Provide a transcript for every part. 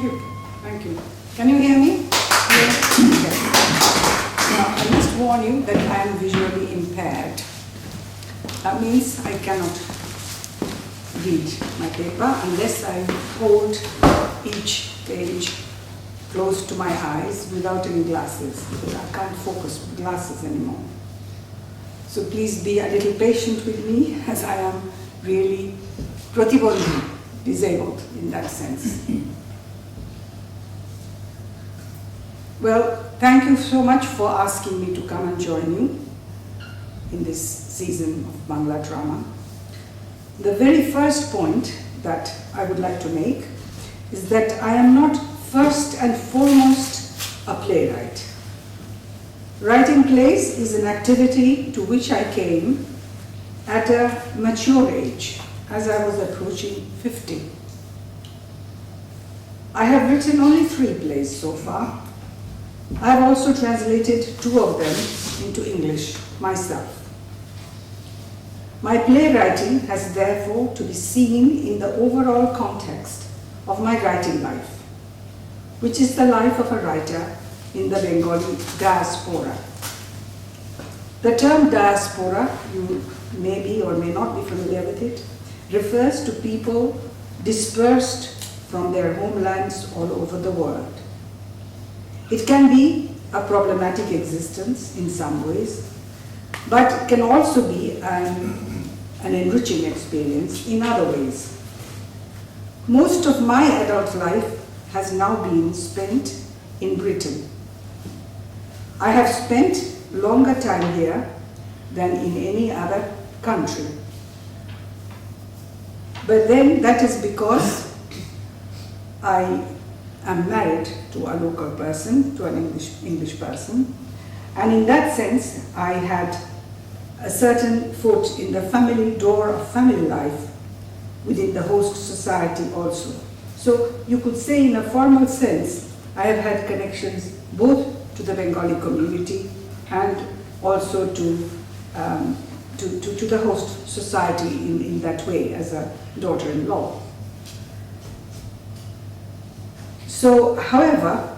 Thank you. Thank you. Can you hear me? Yes. Okay. Now, I must warn you that I am visually impaired. That means I cannot read my paper unless I hold each page close to my eyes without any glasses, because I can't focus with glasses anymore. So please be a little patient with me, as I am really pratibandhi, disabled in that sense. Well, thank you so much for asking me to come and join you in this season of Bangla drama. The very first point that I would like to make is that I am not first and foremost a playwright. Writing plays is an activity to which I came at a mature age, as I was approaching 50. I have written only 3 plays so far. I have also translated 2 of them into English myself. My playwriting has therefore to be seen in the overall context of my writing life, which is the life of a writer in the Bengali diaspora. The term diaspora, you may be or may not be familiar with it, refers to people dispersed from their homelands all over the world. It can be a problematic existence in some ways, but can also be an enriching experience in other ways. Most of my adult life has now been spent in Britain. I have spent longer time here than in any other country. But then that is because I am married to a local person, to an English person, and in that sense I had a certain foot in the family door of family life within the host society also. So you could say in a formal sense I have had connections both to the Bengali community and also to the host society in that way as a daughter-in-law. So, however,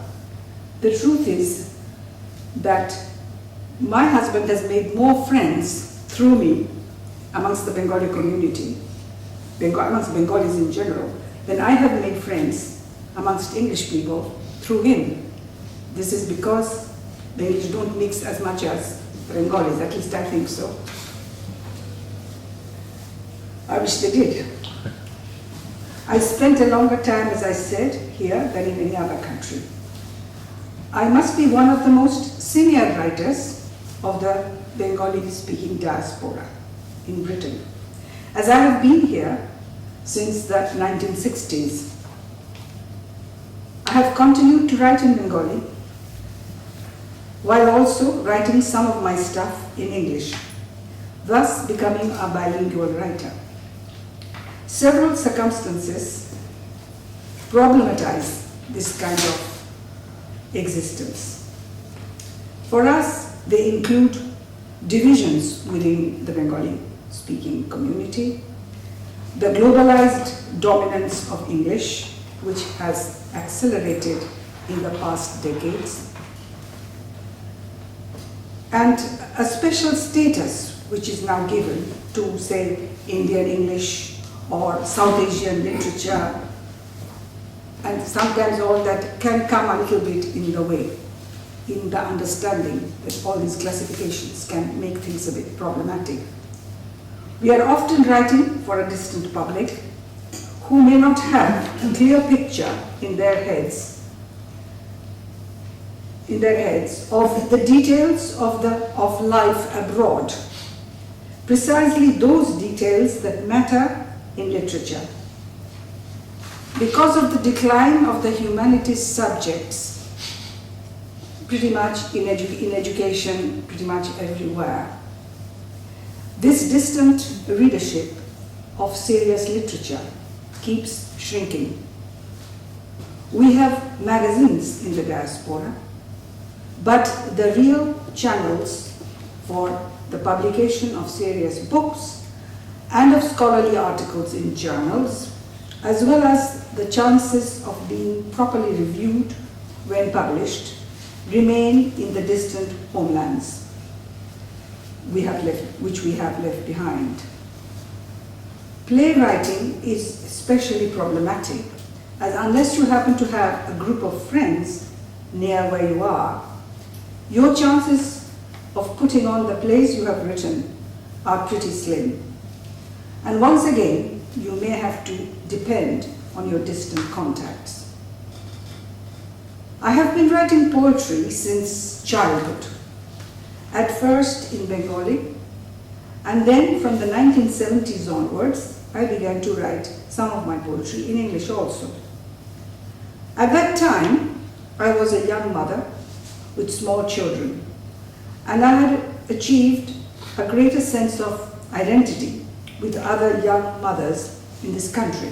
the truth is that my husband has made more friends through me amongst the Bengali community, amongst Bengalis in general, than I have made friends amongst English people through him. This is because the English don't mix as much as Bengalis, at least I think so. I wish they did. I spent a longer time, as I said, here than in any other country. I must be one of the most senior writers of the Bengali-speaking diaspora in Britain, as I have been here since the 1960s. I have continued to write in Bengali, while also writing some of my stuff in English, thus becoming a bilingual writer. Several circumstances problematize this kind of existence. For us, they include divisions within the Bengali-speaking community, the globalized dominance of English, which has accelerated in the past decades, and a special status which is now given to, say, Indian English or South Asian literature, and sometimes all that can come a little bit in the way, in the understanding that all these classifications can make things a bit problematic. We are often writing for a distant public who may not have a clear picture in their heads of the details of life abroad, precisely those details that matter in literature. Because of the decline of the humanities subjects, pretty much in education, pretty much everywhere, this distant readership of serious literature keeps shrinking. We have magazines in the diaspora, but the real channels for the publication of serious books and of scholarly articles in journals as well as the chances of being properly reviewed when published, remain in the distant homelands which we have left behind. Playwriting is especially problematic, as unless you happen to have a group of friends near where you are, your chances of putting on the plays you have written are pretty slim. And once again, you may have to depend on your distant contacts. I have been writing poetry since childhood, at first in Bengali, and then from the 1970s onwards, I began to write some of my poetry in English also. At that time, I was a young mother with small children, and I had achieved a greater sense of identity with other young mothers in this country.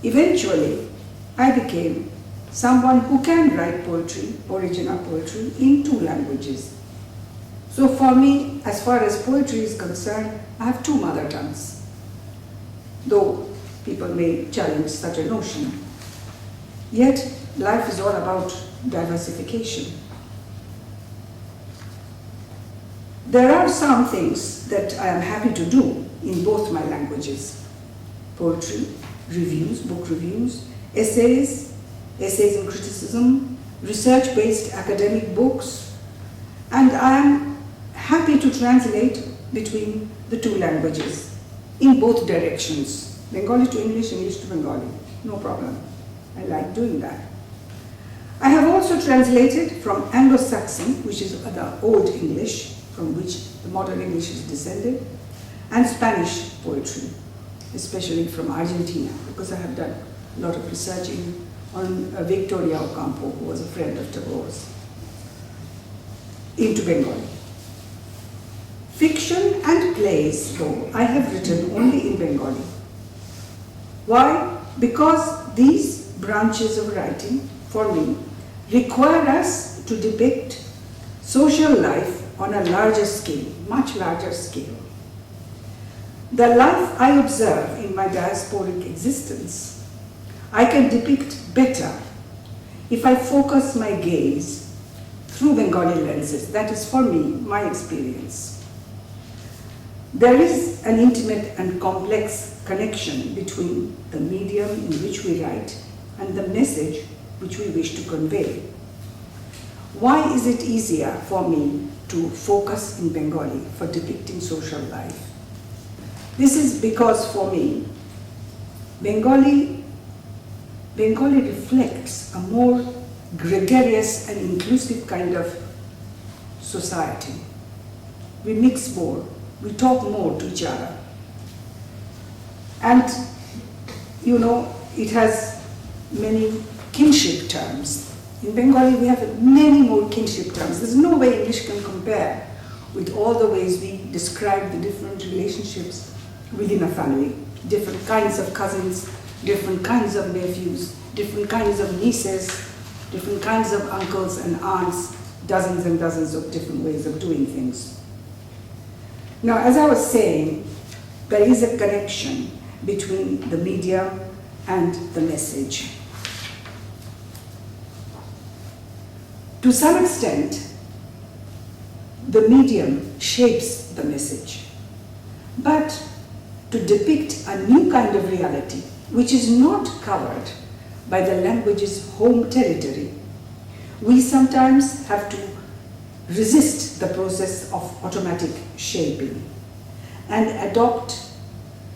Eventually, I became someone who can write poetry, original poetry, in 2 languages. So for me, as far as poetry is concerned, I have 2 mother tongues, though people may challenge such a notion. Yet, life is all about diversification. There are some things that I am happy to do in both my languages: poetry, reviews, book reviews, essays in criticism, research-based academic books, and I am happy to translate between the 2 languages in both directions, Bengali to English, English to Bengali, no problem. I like doing that. I have also translated from Anglo-Saxon, which is the Old English, from which the modern English is descended, and Spanish poetry, especially from Argentina, because I have done a lot of research on Victoria Ocampo, who was a friend of Tagore's, into Bengali. Fiction and plays, though, I have written only in Bengali. Why? Because these branches of writing, for me, require us to depict social life on a larger scale, much larger scale. The life I observe in my diasporic existence, I can depict better if I focus my gaze through Bengali lenses. That is, for me, my experience. There is an intimate and complex connection between the medium in which we write and the message which we wish to convey. Why is it easier for me to focus in Bengali for depicting social life? This is because, for me, Bengali reflects a more gregarious and inclusive kind of society. We mix more, we talk more to each other. And, you know, it has many kinship terms. In Bengali, we have many more kinship terms. There's no way English can compare with all the ways we describe the different relationships within a family. Different kinds of cousins, different kinds of nephews, different kinds of nieces, different kinds of uncles and aunts, dozens and dozens of different ways of doing things. Now, as I was saying, there is a connection between the medium and the message. To some extent, the medium shapes the message, but to depict a new kind of reality, which is not covered by the language's home territory, we sometimes have to resist the process of automatic shaping and adopt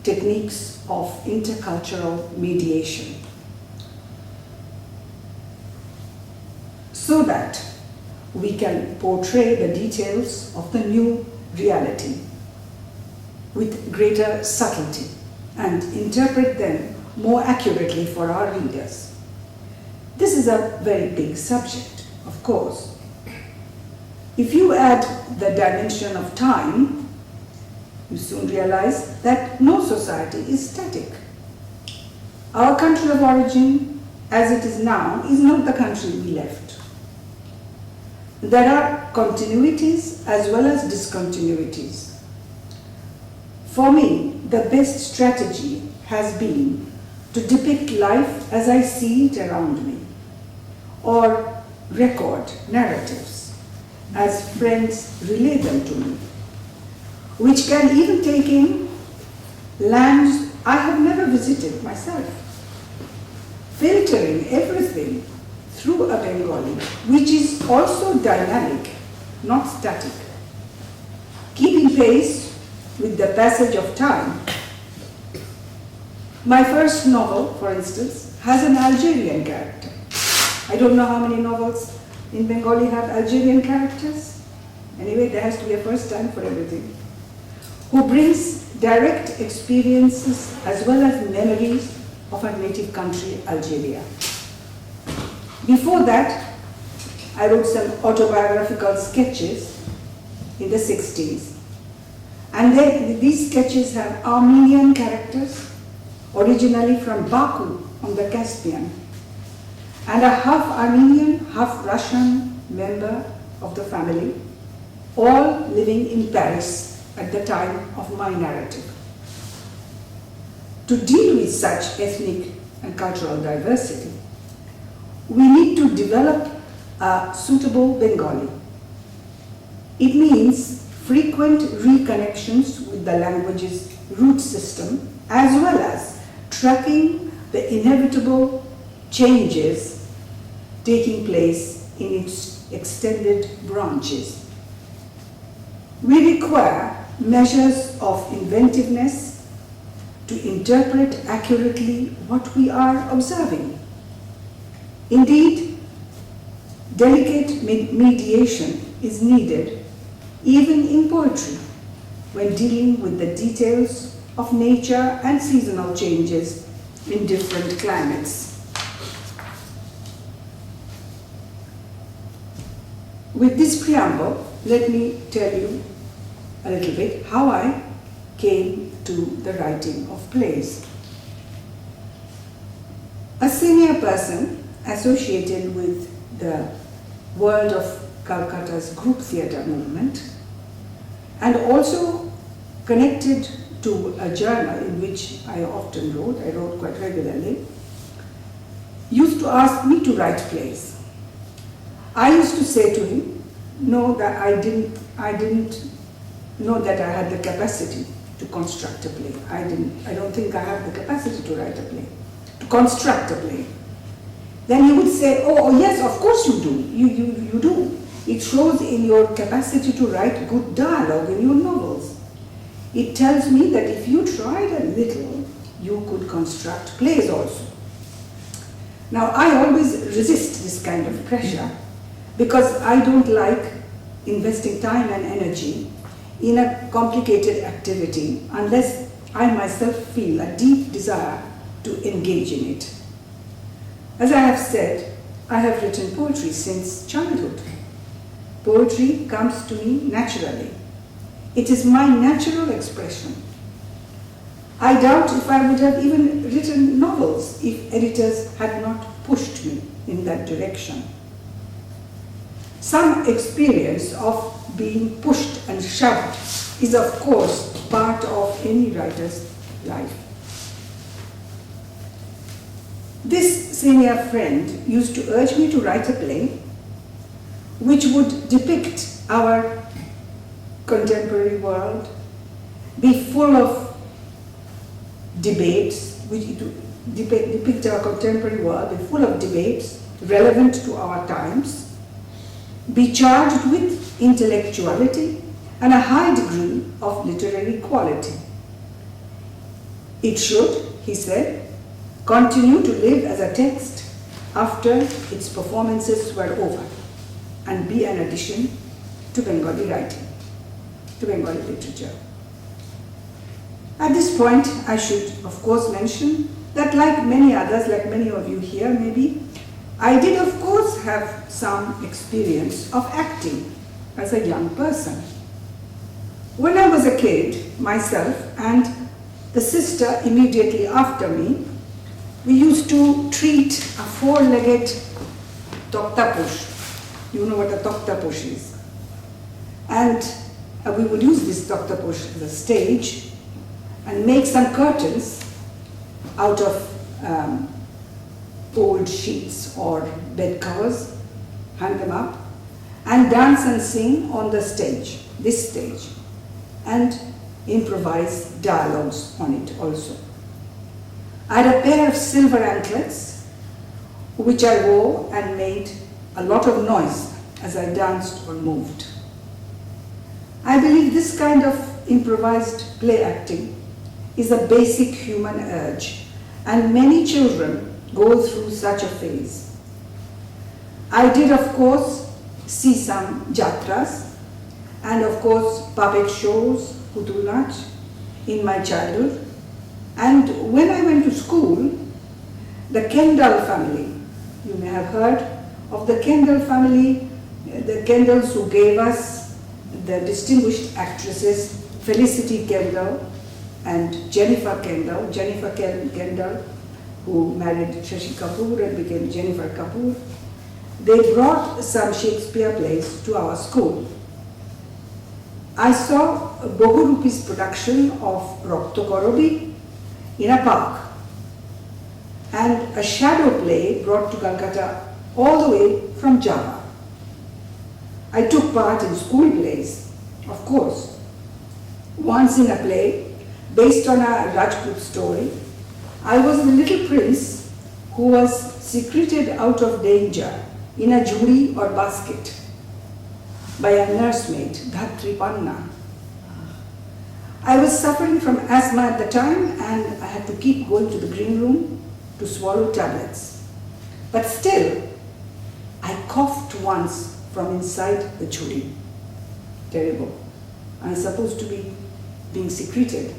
techniques of intercultural mediation, so that we can portray the details of the new reality with greater subtlety and interpret them more accurately for our readers. This is a very big subject, of course. If you add the dimension of time, you soon realize that no society is static. Our country of origin, as it is now, is not the country we left. There are continuities as well as discontinuities. For me, the best strategy has been to depict life as I see it around me, or record narratives as friends relay them to me, which can even take in lands I have never visited myself, filtering everything through a Bengali, which is also dynamic, not static, keeping pace with the passage of time. My first novel, for instance, has an Algerian character. I don't know how many novels in Bengali have Algerian characters. Anyway, there has to be a first time for everything. Who brings direct experiences as well as memories of our native country, Algeria. Before that, I wrote some autobiographical sketches in the 60s. And these sketches have Armenian characters, originally from Baku on the Caspian, and a half Armenian, half Russian member of the family, all living in Paris at the time of my narrative. To deal with such ethnic and cultural diversity, we need to develop a suitable Bengali. It means frequent reconnections with the language's root system, as well as tracking the inevitable changes taking place in its extended branches. We require measures of inventiveness to interpret accurately what we are observing. Indeed, delicate mediation is needed even in poetry when dealing with the details of nature and seasonal changes in different climates. With this preamble, let me tell you a little bit how I came to the writing of plays. A senior person associated with the world of Calcutta's group theatre movement, and also connected to a journal in which I often wrote, I wrote quite regularly, used to ask me to write plays. I used to say to him, no, that I didn't know that I had the capacity to construct a play. I don't think I have the capacity to write a play, to construct a play. Then he would say, oh yes, of course you do. You do. It shows in your capacity to write good dialogue in your novels. It tells me that if you tried a little, you could construct plays also. Now, I always resist this kind of pressure because I don't like investing time and energy in a complicated activity unless I myself feel a deep desire to engage in it. As I have said, I have written poetry since childhood. Poetry comes to me naturally. It is my natural expression. I doubt if I would have even written novels if editors had not pushed me in that direction. Some experience of being pushed and shoved is, of course, part of any writer's life. This senior friend used to urge me to write a play which would depict our contemporary world, be full of debates, which depict our contemporary world, be full of debates relevant to our times, be charged with intellectuality and a high degree of literary quality. It should, he said, continue to live as a text after its performances were over and be an addition to Bengali writing, to Bengali literature. At this point, I should, of course, mention that like many others, like many of you here maybe, I did, of course, have some experience of acting as a young person. When I was a kid, myself and the sister immediately after me, we used to treat a four-legged toktapush. You know what a toktapush is. And we would use this toktapush as a stage and make some curtains out of old sheets or bed covers, hang them up, and dance and sing on the stage, this stage, and improvise dialogues on it also. I had a pair of silver anklets, which I wore and made a lot of noise as I danced or moved. I believe this kind of improvised play acting is a basic human urge, and many children go through such a phase. I did, of course, see some jatras and, of course, puppet shows, Putul Nach, in my childhood. And when I went to school, the Kendall family, you may have heard of the Kendall family, the Kendalls who gave us the distinguished actresses Felicity Kendall and Jennifer Kendall. Jennifer Kendall, who married Shashi Kapoor and became Jennifer Kapoor. They brought some Shakespeare plays to our school. I saw Bohurupi's production of Rokto Korobi in a park, and a shadow play brought to Calcutta all the way from Java. I took part in school plays, of course. Once in a play based on a Rajput story, I was the little prince who was secreted out of danger in a jhuri or basket by a nursemaid, Dhatri Panna. I was suffering from asthma at the time, and I had to keep going to the green room to swallow tablets. But still, I coughed once from inside the jhuri. Terrible. I was supposed to be being secreted,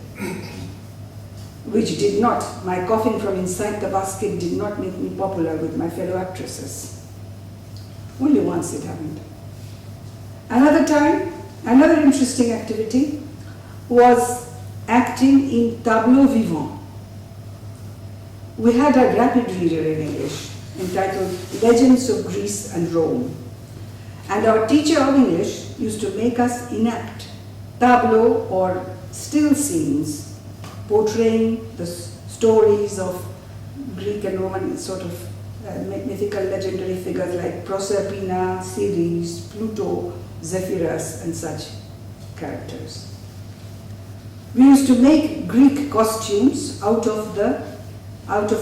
which did not, my coughing from inside the basket did not make me popular with my fellow actresses. Only once it happened. Another time, another interesting activity was acting in tableau vivant. We had a rapid reader in English entitled Legends of Greece and Rome. And our teacher of English used to make us enact tableau or still scenes portraying the stories of Greek and Roman sort of mythical legendary figures like Proserpina, Ceres, Pluto, Zephyrus, and such characters. We used to make Greek costumes out of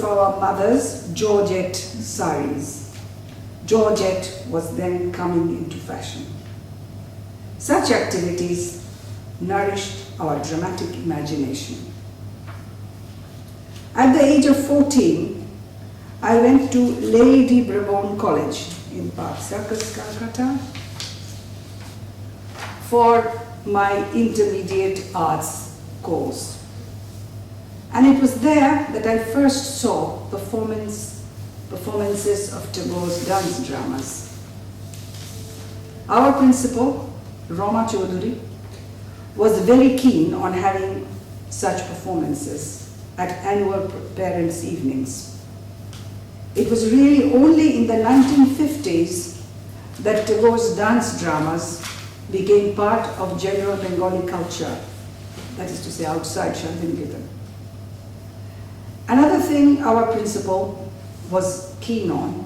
our mother's Georgette saris. Georgette was then coming into fashion. Such activities nourished our dramatic imagination. At the age of 14, I went to Lady Brabon College in Park Circus, Calcutta, for my intermediate arts course. And it was there that I first saw performances of Tagore's dance dramas. Our principal, Roma Chaudhuri, was very keen on having such performances at annual parents' evenings. It was really only in the 1950s that Tagore's dance dramas became part of general Bengali culture, that is to say outside Shantiniketan. Another thing our principal was keen on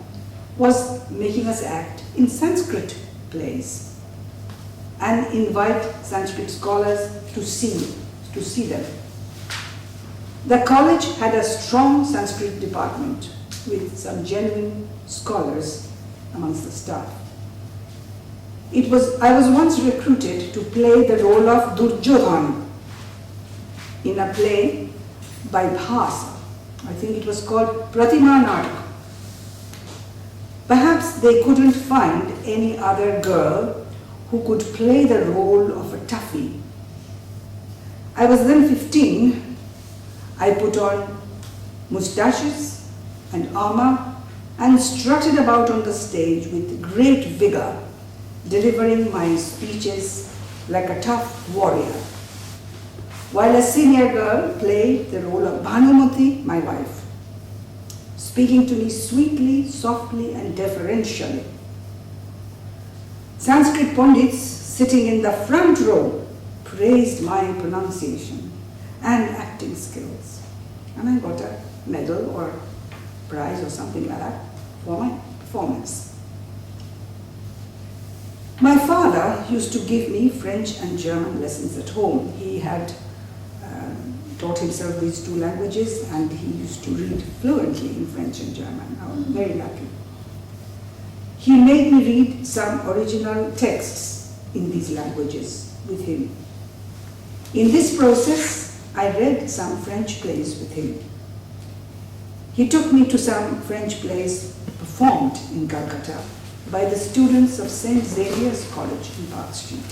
was making us act in Sanskrit plays and invite Sanskrit scholars to see them. The college had a strong Sanskrit department with some genuine scholars amongst the staff. I was once recruited to play the role of Duryodhan in a play by Bhasa. I think it was called Pratima Natak. Perhaps they couldn't find any other girl who could play the role of a toughie. I was then 15. I put on moustaches and armor and strutted about on the stage with great vigor, delivering my speeches like a tough warrior, while a senior girl played the role of Bhanumati, my wife, speaking to me sweetly, softly, and deferentially. Sanskrit Pandits sitting in the front row praised my pronunciation and acting skills, and I got a medal or prize or something like that for my performance. My father used to give me French and German lessons at home. He had taught himself these two languages, and he used to read fluently in French and German. I was very lucky. He made me read some original texts in these languages with him. In this process, I read some French plays with him. He took me to some French plays performed in Calcutta by the students of St. Xavier's College in Park Street.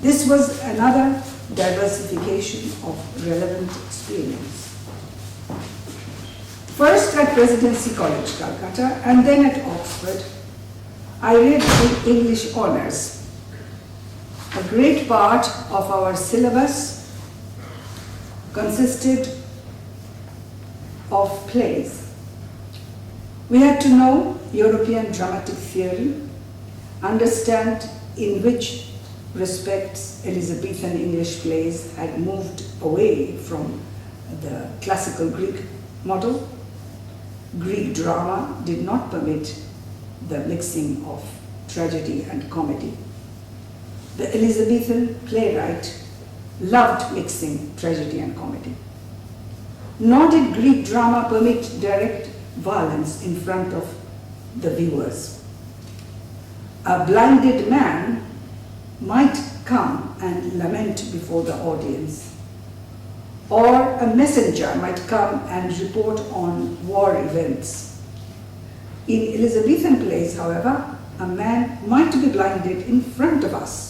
This was another diversification of relevant experience. First at Presidency College, Calcutta, and then at Oxford, I read in English honours. A great part of our syllabus consisted of plays. We had to know European dramatic theory, understand in which respects Elizabethan English plays had moved away from the classical Greek model. Greek drama did not permit the mixing of tragedy and comedy. The Elizabethan playwright loved mixing tragedy and comedy. Nor did Greek drama permit direct violence in front of the viewers. A blinded man might come and lament before the audience, or a messenger might come and report on war events. In Elizabethan plays, however, a man might be blinded in front of us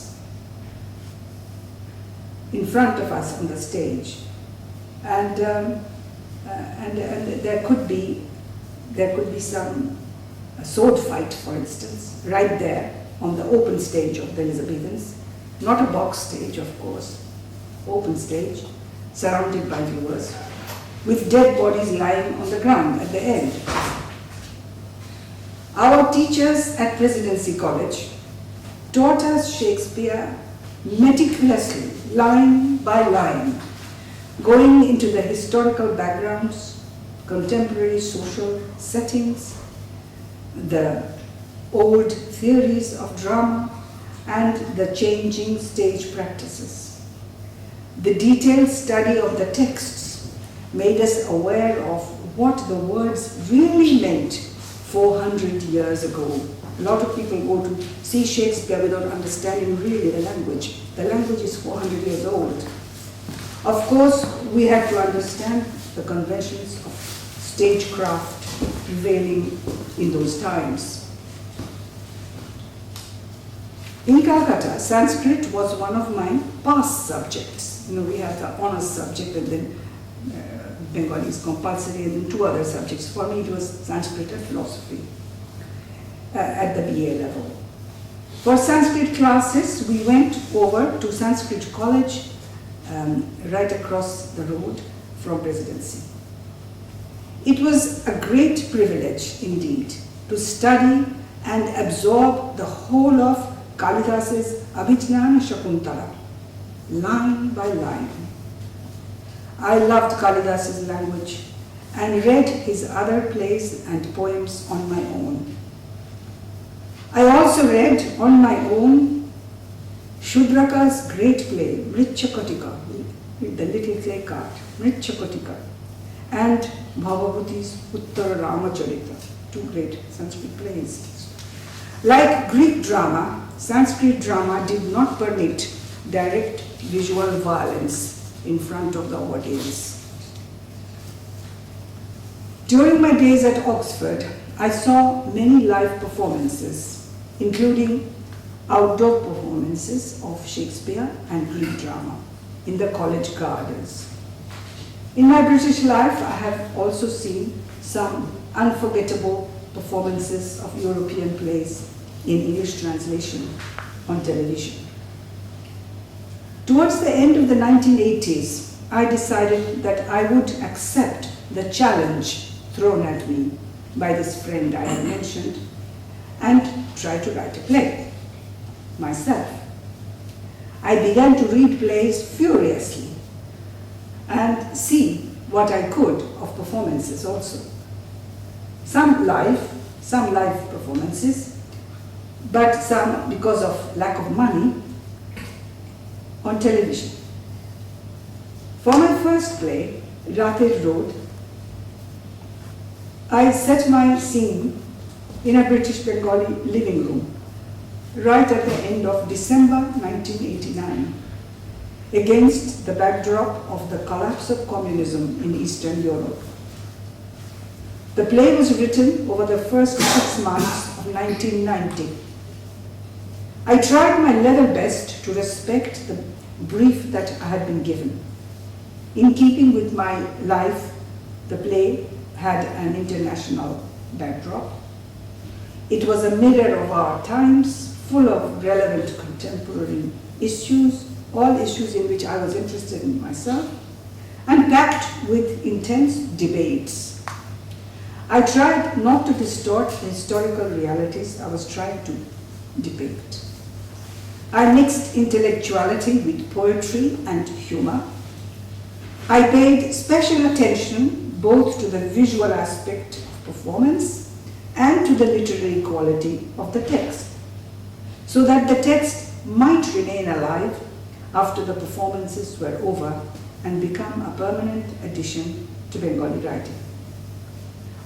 on the stage, and there could be some sword fight, for instance, right there on the open stage of the Elizabethans, not a box stage, of course, open stage, surrounded by viewers, with dead bodies lying on the ground at the end. Our teachers at Presidency College taught us Shakespeare meticulously, line by line, going into the historical backgrounds, contemporary social settings, the old theories of drama, and the changing stage practices. The detailed study of the texts made us aware of what the words really meant 400 years ago. A lot of people go to see Shakespeare without understanding really the language. The language is 400 years old. Of course, we had to understand the conventions of stagecraft prevailing in those times. In Calcutta, Sanskrit was one of my past subjects. We have the honors subject, and then Bengali is compulsory, and then two other subjects. For me, it was Sanskrit and philosophy at the BA level. For Sanskrit classes, we went over to Sanskrit College right across the road from Presidency. It was a great privilege indeed to study and absorb the whole of Kalidas's Abhijnana Shakuntala, line by line. I loved Kalidas's language and read his other plays and poems on my own. I also read on my own Shudraka's great play, Mritchakotika, the little clay cart, Mritchakotika, and Bhavabhuti's Uttara Ramacharita, two great Sanskrit plays. Like Greek drama, Sanskrit drama did not permit direct visual violence in front of the audience. During my days at Oxford, I saw many live performances, including outdoor performances of Shakespeare and Greek drama in the college gardens. In my British life, I have also seen some unforgettable performances of European plays in English translation on television. Towards the end of the 1980s, I decided that I would accept the challenge thrown at me by this friend I had mentioned and try to write a play myself. I began to read plays furiously and see what I could of performances also. Some live performances, but some, because of lack of money, on television. For my first play, Rater Road, I set my scene in a British Bengali living room right at the end of December 1989, against the backdrop of the collapse of communism in Eastern Europe. The play was written over the first 6 months of 1990. I tried my level best to respect the brief that I had been given. In keeping with my life, the play had an international backdrop. It was a mirror of our times, full of relevant contemporary issues, all issues in which I was interested in myself, and packed with intense debates. I tried not to distort the historical realities I was trying to depict. I mixed intellectuality with poetry and humor. I paid special attention both to the visual aspect of performance and to the literary quality of the text, so that the text might remain alive after the performances were over and become a permanent addition to Bengali writing.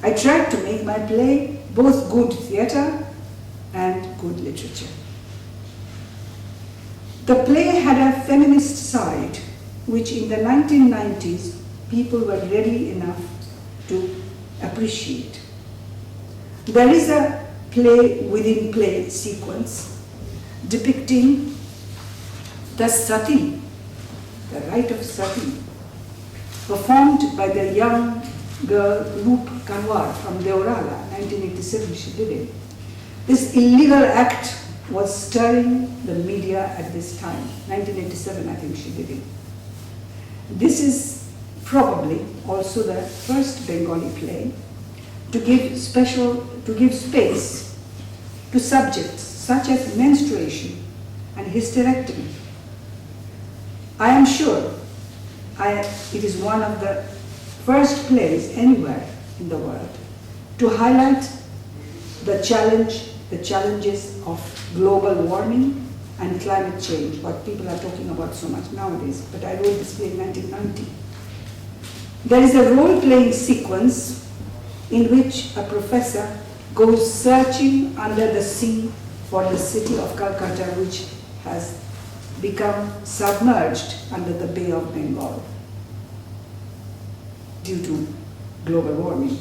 I tried to make my play both good theatre and good literature. The play had a feminist side, which in the 1990s people were ready enough to appreciate. There is a play within play sequence depicting the sati, the rite of sati, performed by the young girl Roop Kanwar from Deorala, 1987 she did it. This illegal act was stirring the media at this time, 1987 I think she did it. This is probably also the first Bengali play to give space to subjects such as menstruation and hysterectomy. I am sure it is one of the first plays anywhere in the world to highlight the challenges of global warming and climate change, what people are talking about so much nowadays, but I wrote this play in 1990. There is a role-playing sequence in which a professor goes searching under the sea for the city of Calcutta, which has become submerged under the Bay of Bengal due to global warming.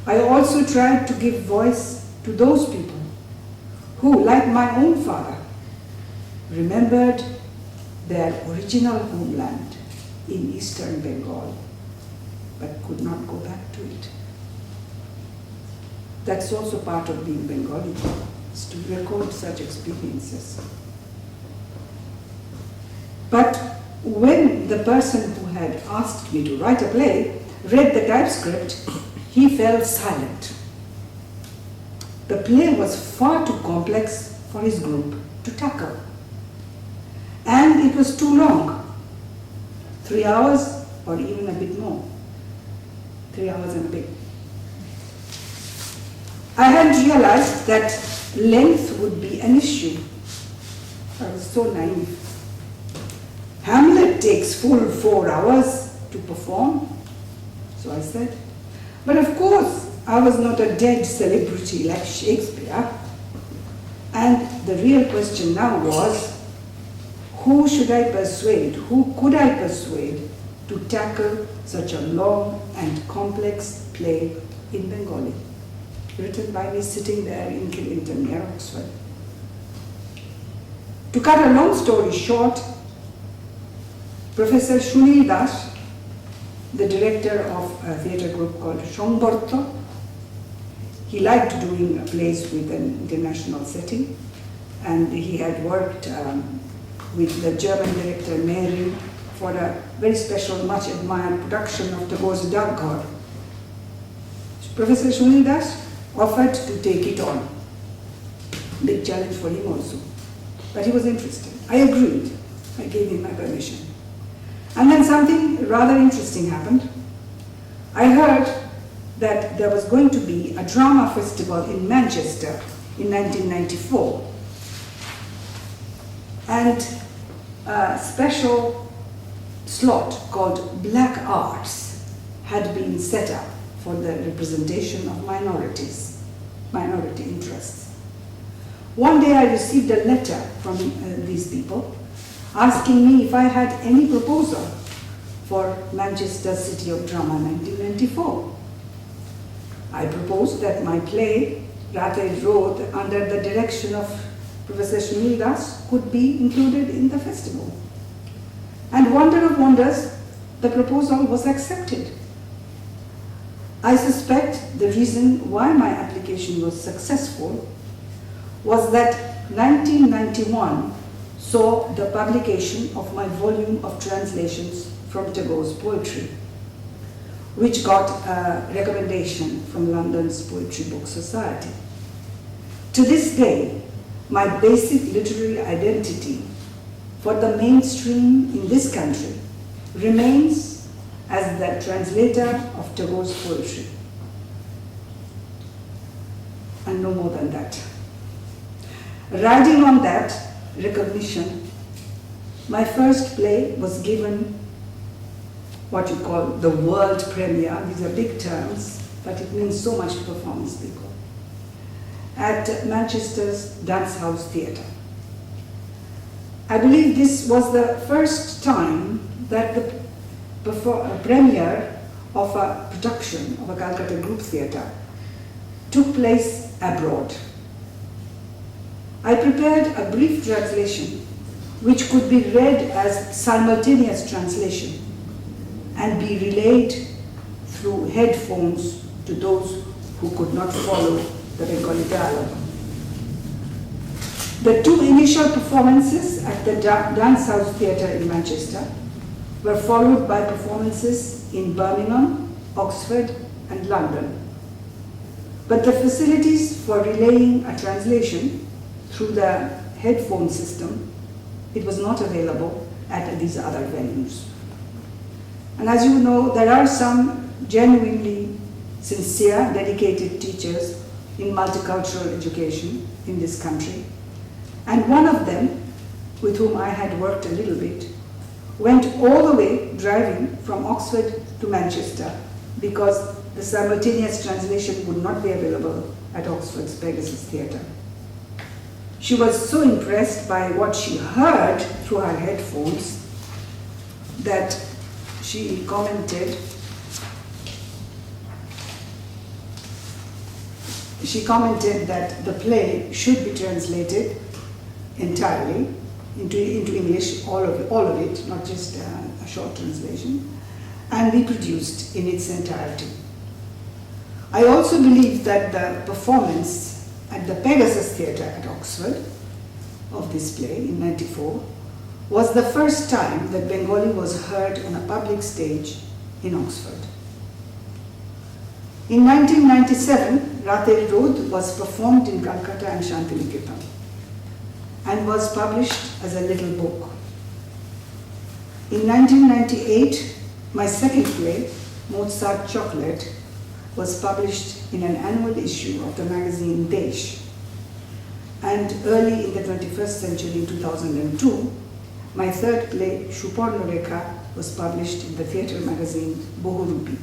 I also tried to give voice to those people who, like my own father, remembered their original homeland in eastern Bengal, but could not go back to it. That's also part of being Bengali, is to record such experiences. But when the person who had asked me to write a play read the typescript, he fell silent. The play was far too complex for his group to tackle. And it was too long, 3 hours or even a bit more, 3 hours and a bit. I hadn't realized that length would be an issue. I was so naive. Hamlet takes full 4 hours to perform, so I said. But of course, I was not a dead celebrity like Shakespeare. And the real question now was, who should I persuade, who could I persuade to tackle such a long and complex play in Bengali, written by me sitting there in Killington near Oxford. To cut a long story short, Professor Sunil Das, the director of a theatre group called Shongborto, he liked doing plays with an international setting, and he had worked with the German director Mehring for a very special, much admired production of Tagore's Daghar. Professor Sunil Das offered to take it on. Big challenge for him also. But he was interested. I agreed. I gave him my permission. And then something rather interesting happened. I heard that there was going to be a drama festival in Manchester in 1994. And a special slot called Black Arts had been set up for the representation of minorities, minority interests. One day I received a letter from these people asking me if I had any proposal for Manchester City of Drama 1994. I proposed that my play, Rathe Road, under the direction of Professor Shamil Das, could be included in the festival. And wonder of wonders, the proposal was accepted. I suspect the reason why my application was successful was that 1991 saw the publication of my volume of translations from Tagore's poetry, which got a recommendation from London's Poetry Book Society. To this day, my basic literary identity for the mainstream in this country remains as the translator of Tagore's poetry. And no more than that. Riding on that recognition, my first play was given what you call the world premiere. These are big terms, but it means so much to performance people, at Manchester's Dance House Theatre. I believe this was the first time that the premiere of a production of a Calcutta group theatre took place abroad. I prepared a brief translation which could be read as simultaneous translation and be relayed through headphones to those who could not follow the Bengali dialogue. The two initial performances at the Dance House Theatre in Manchester were followed by performances in Birmingham, Oxford, and London. But the facilities for relaying a translation through the headphone system, it was not available at these other venues. And as you know, there are some genuinely sincere, dedicated teachers in multicultural education in this country. And one of them, with whom I had worked a little bit, went all the way driving from Oxford to Manchester because the simultaneous translation would not be available at Oxford's Pegasus Theatre. She was so impressed by what she heard through her headphones that she commented that the play should be translated entirely into English, all of it, not just a short translation, and be produced in its entirety. I also believe that the performance at the Pegasus Theatre at Oxford of this play in '94 was the first time that Bengali was heard on a public stage in Oxford. In 1997, Rathe Road was performed in Calcutta and Shantiniketan and was published as a little book. In 1998, my second play, Mozart Chocolate, was published in an annual issue of the magazine Desh. And early in the 21st century, in 2002, my third play, Shupornorekha, was published in the theatre magazine Bohurupi.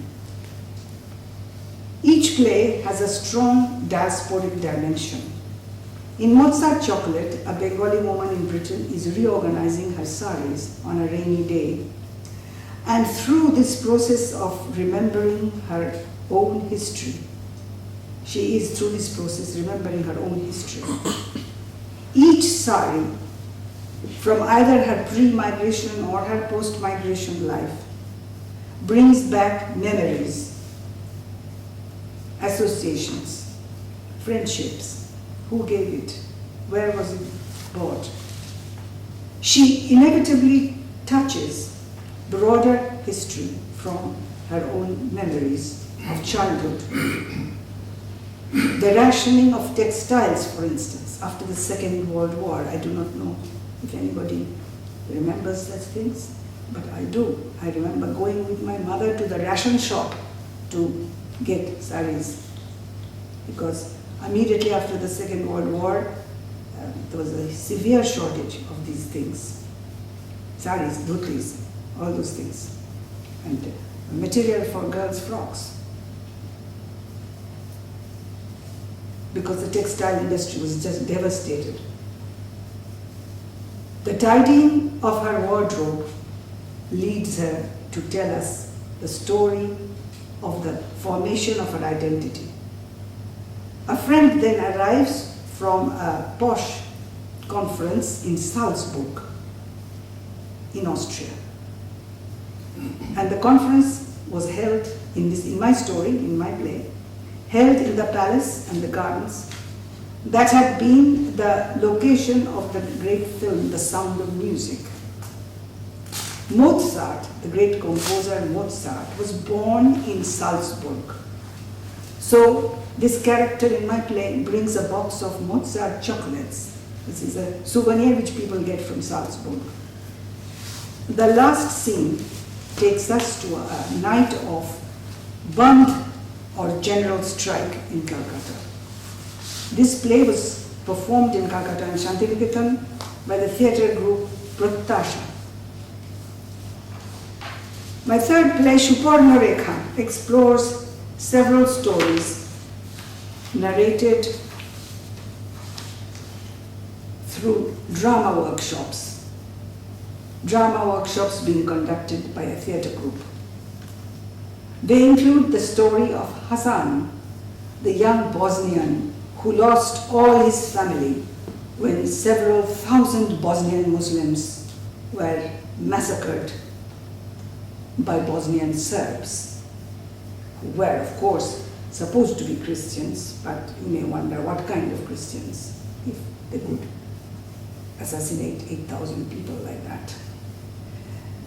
Each play has a strong diasporic dimension. In Mozart Chocolate, a Bengali woman in Britain is reorganizing her saris on a rainy day. And through this process of remembering her own history, she is through this process remembering her own history. Each sari, from either her pre-migration or her post-migration life, brings back memories, associations, friendships. Who gave it? Where was it bought? She inevitably touches broader history from her own memories of childhood. The rationing of textiles, for instance, after the Second World War. I do not know if anybody remembers such things. but I do. I remember going with my mother to the ration shop to get saris, because immediately after the Second World War, there was a severe shortage of these things. Saris, dhutis, all those things. And material for girls' frocks. Because the textile industry was just devastated. The tidying of her wardrobe leads her to tell us the story of the formation of her identity. A friend then arrives from a posh conference in Salzburg, in Austria. And the conference was held in my story, in my play, held in the palace and the gardens that had been the location of the great film, The Sound of Music. Mozart, the great composer Mozart, was born in Salzburg. So this character in my play brings a box of Mozart chocolates. This is a souvenir which people get from Salzburg. The last scene takes us to a night of Bandh or general strike in Calcutta. This play was performed in Calcutta and Shantiniketan by the theatre group Pratyasha. My third play, Suparna Rekha, explores several stories narrated through drama workshops being conducted by a theatre group. They include the story of Hassan, the young Bosnian who lost all his family when several thousand Bosnian Muslims were massacred by Bosnian Serbs, who were, of course, supposed to be Christians, but you may wonder what kind of Christians, if they could assassinate 8,000 people like that.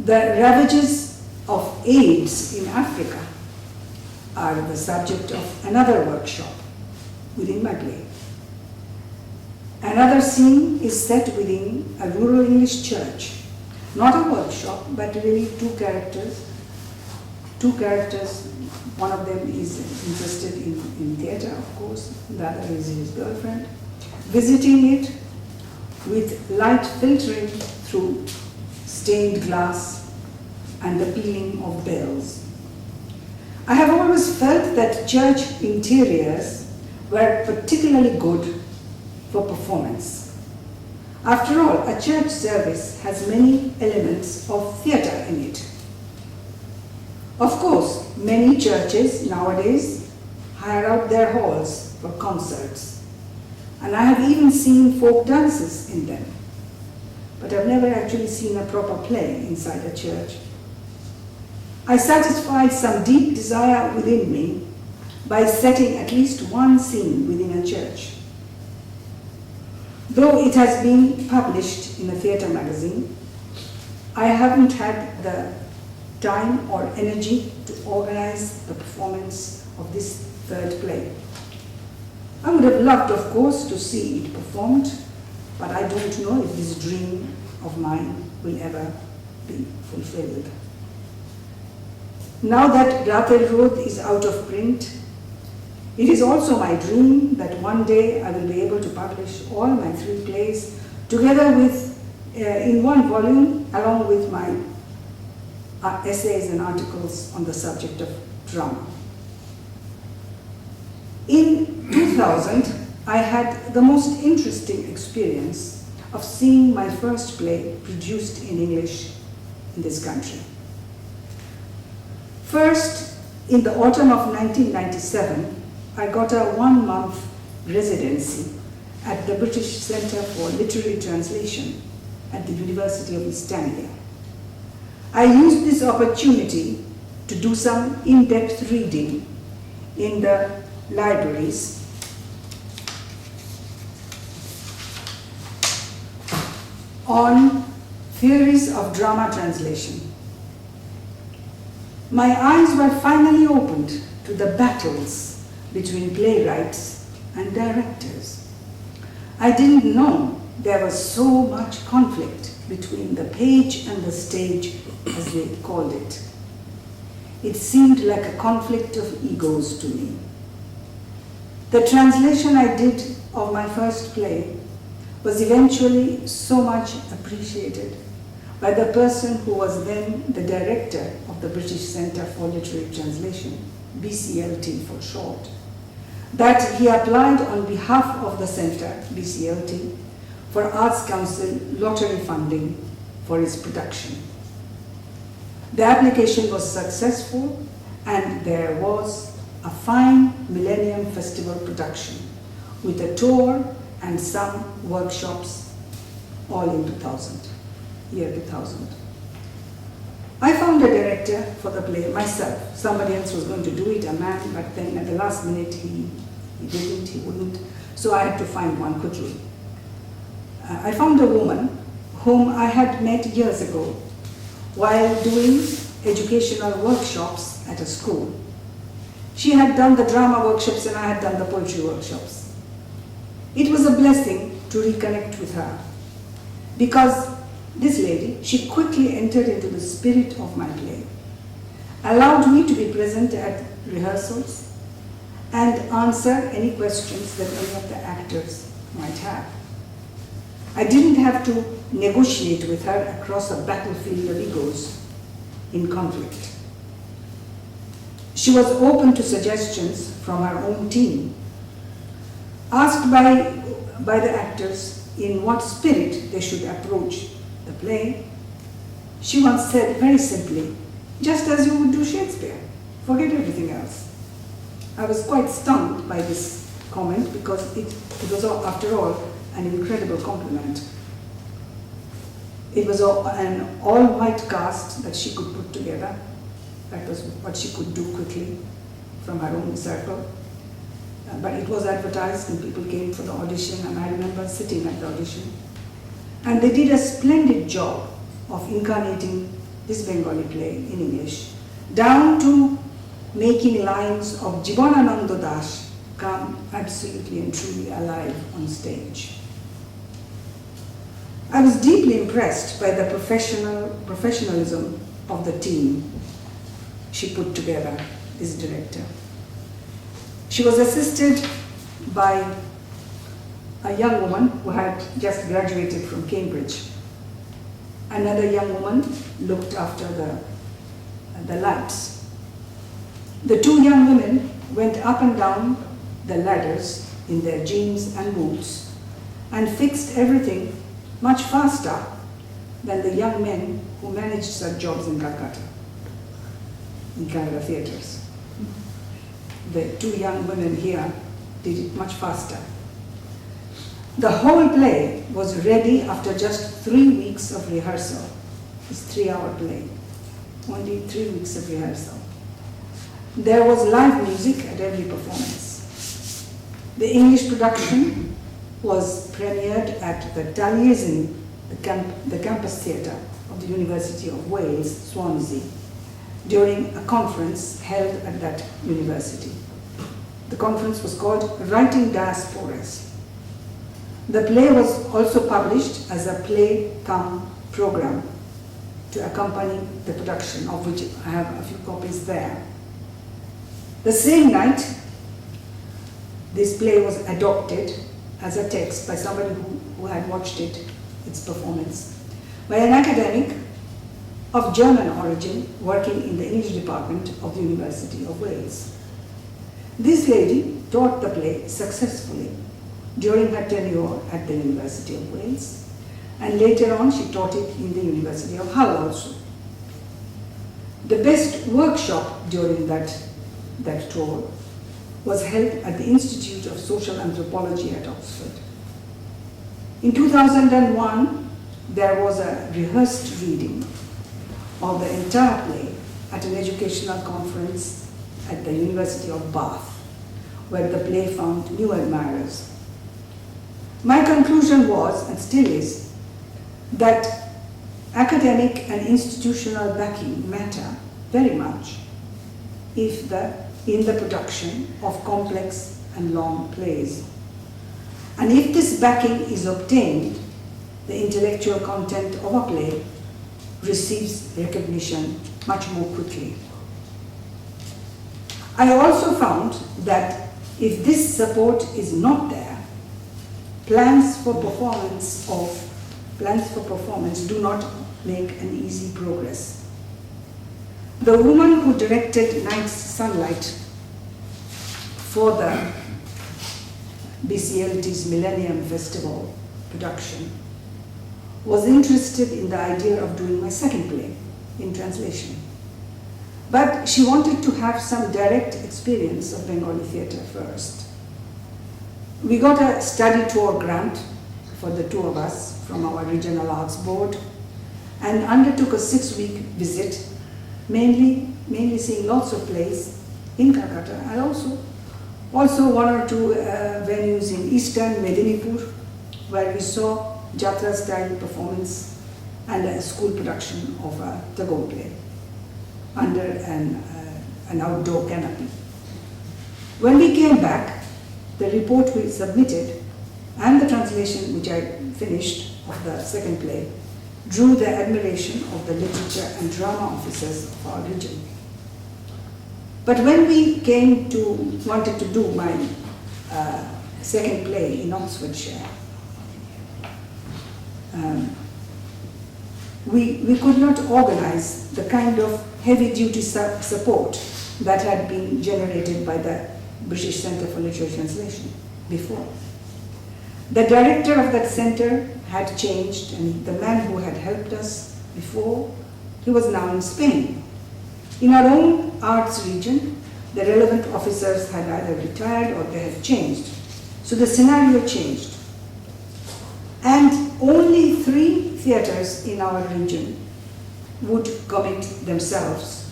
The ravages of AIDS in Africa are the subject of another workshop within my play. Another scene is set within a rural English church. Not a workshop, but really two characters. One of them is interested in theatre, of course, the other is his girlfriend, visiting it with light filtering through stained glass and the pealing of bells. I have always felt that church interiors were particularly good for performance. After all, a church service has many elements of theatre in it. Of course, many churches nowadays hire out their halls for concerts, and I have even seen folk dances in them. But I've never actually seen a proper play inside a church. I satisfied some deep desire within me by setting at least one scene within a church. Though it has been published in a theatre magazine, I haven't had the time or energy to organize the performance of this third play. I would have loved, of course, to see it performed, but I don't know if this dream of mine will ever be fulfilled. Now that Ratel Road is out of print, it is also my dream that one day I will be able to publish all my 3 plays together with, in one volume, along with my essays and articles on the subject of drama. In 2000, I had the most interesting experience of seeing my first play produced in English in this country. First, in the autumn of 1997, I got a 1-month residency at the British Centre for Literary Translation at the University of East Anglia. I used this opportunity to do some in-depth reading in the libraries on theories of drama translation. My eyes were finally opened to the battles between playwrights and directors. I didn't know there was so much conflict between the page and the stage, as they called it. It seemed like a conflict of egos to me. The translation I did of my first play was eventually so much appreciated by the person who was then the director of the British Centre for Literary Translation, BCLT for short, that he applied on behalf of the Centre, BCLT, for Arts Council lottery funding for his production. The application was successful, and there was a fine Millennium Festival production with a tour and some workshops, all in 2000, year 2000. I found a director for the play myself. Somebody else was going to do it, a man, but then at the last minute he wouldn't, so I had to find one quickly. I found a woman whom I had met years ago while doing educational workshops at a school. She had done the drama workshops and I had done the poetry workshops. It was a blessing to reconnect with her, because this lady, she quickly entered into the spirit of my play, allowed me to be present at rehearsals and answer any questions that any of the actors might have. I didn't have to negotiate with her across a battlefield of egos in conflict. She was open to suggestions from her own team. Asked by the actors in what spirit they should approach the play, she once said very simply, just as you would do Shakespeare, forget everything else. I was quite stunned by this comment, because it was, after all, an incredible compliment. It was an all-white cast that she could put together. That was what she could do quickly from her own circle. But it was advertised and people came for the audition, and I remember sitting at the audition. And they did a splendid job of incarnating this Bengali play in English, down to making lines of Jibanananda Das come absolutely and truly alive on stage. I was deeply impressed by the professionalism of the team she put together, this director. She was assisted by a young woman who had just graduated from Cambridge. Another young woman looked after the lights. The two young women went up and down the ladders in their jeans and boots and fixed everything much faster than the young men who managed such jobs in Calcutta, in Kannada theatres. The two young women here did it much faster. The whole play was ready after just 3 weeks of rehearsal. It's a 3-hour play, only 3 weeks of rehearsal. There was live music at every performance. The English production was premiered at the Dyson, the campus theatre of the University of Wales, Swansea, during a conference held at that university. The conference was called Writing Diasporas. The play was also published as a play-come program to accompany the production, of which I have a few copies there. The same night, this play was adopted as a text by somebody who had watched its performance, by an academic of German origin working in the English department of the University of Wales. This lady taught the play successfully during her tenure at the University of Wales, and later on she taught it in the University of Hull also. The best workshop during that tour was held at the Institute of Social Anthropology at Oxford. In 2001, there was a rehearsed reading of the entire play at an educational conference at the University of Bath, where the play found new admirers. My conclusion was, and still is, that academic and institutional backing matter very much in the production of complex and long plays. And if this backing is obtained the intellectual content of a play receives recognition much more quickly. I also found that if this support is not there, plans for performance do not make an easy progress. The woman who directed Night's Sunlight for the BCLT's Millennium Festival production was interested in the idea of doing my second play in translation. But she wanted to have some direct experience of Bengali theatre first. We got a study tour grant for the two of us from our regional arts board and undertook a 6-week visit, mainly seeing lots of plays in Calcutta and also one or two venues in eastern Medinipur where we saw Jatra style performance and a school production of a Tagore play under an outdoor canopy. When we came back, the report we submitted and the translation which I finished of the second play drew the admiration of the literature and drama officers of our region. But when we wanted to do my second play in Oxfordshire, we could not organize the kind of heavy-duty support that had been generated by the British Centre for Literature Translation before. The director of that centre had changed, and the man who had helped us before, he was now in Spain. In our own arts region, the relevant officers had either retired or they had changed. So the scenario changed. And only 3 theatres in our region would commit themselves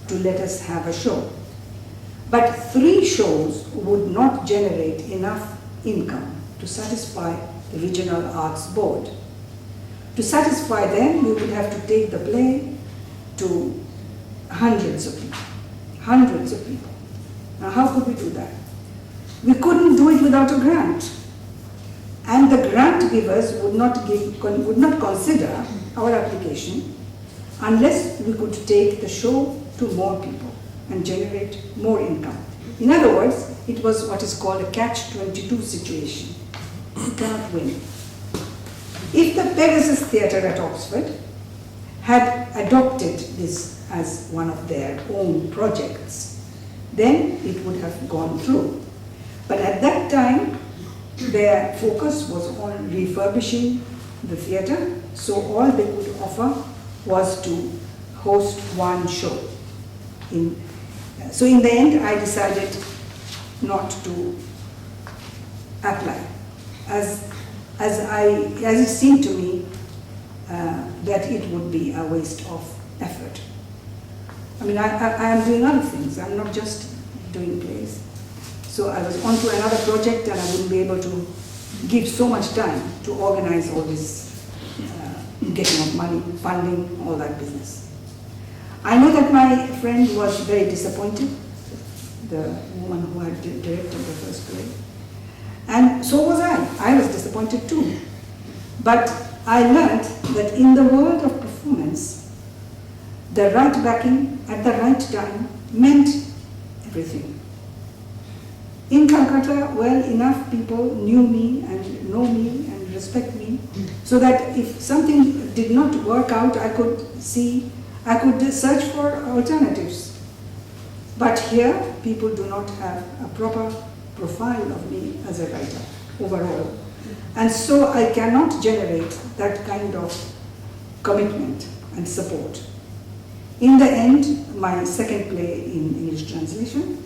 to let us have a show. But 3 shows would not generate enough income to satisfy the Regional Arts Board. To satisfy them, we would have to take the play to hundreds of people. Now, how could we do that? We couldn't do it without a grant. And the grant givers would not consider our application unless we could take the show to more people and generate more income. In other words, it was what is called a catch-22 situation. You cannot win. If the Pegasus Theatre at Oxford had adopted this as one of their own projects, then it would have gone through. But at that time, their focus was on refurbishing the theatre, so all they could offer was to host one show. So in the end, I decided not to apply, as it seemed to me that it would be a waste of effort. I mean, I am doing other things. I'm not just doing plays. So I was on to another project and I wouldn't be able to give so much time to organize all this getting of money, funding, all that business. I know that my friend was very disappointed, the woman who had directed the first play. And so was I. I was disappointed too. But I learned that in the world of performance, the right backing at the right time meant everything. In Calcutta, well, enough people knew me and know me and respect me, so that if something did not work out, I could search for alternatives. But here, people do not have a proper profile of me as a writer overall. And so I cannot generate that kind of commitment and support. In the end, my second play in English translation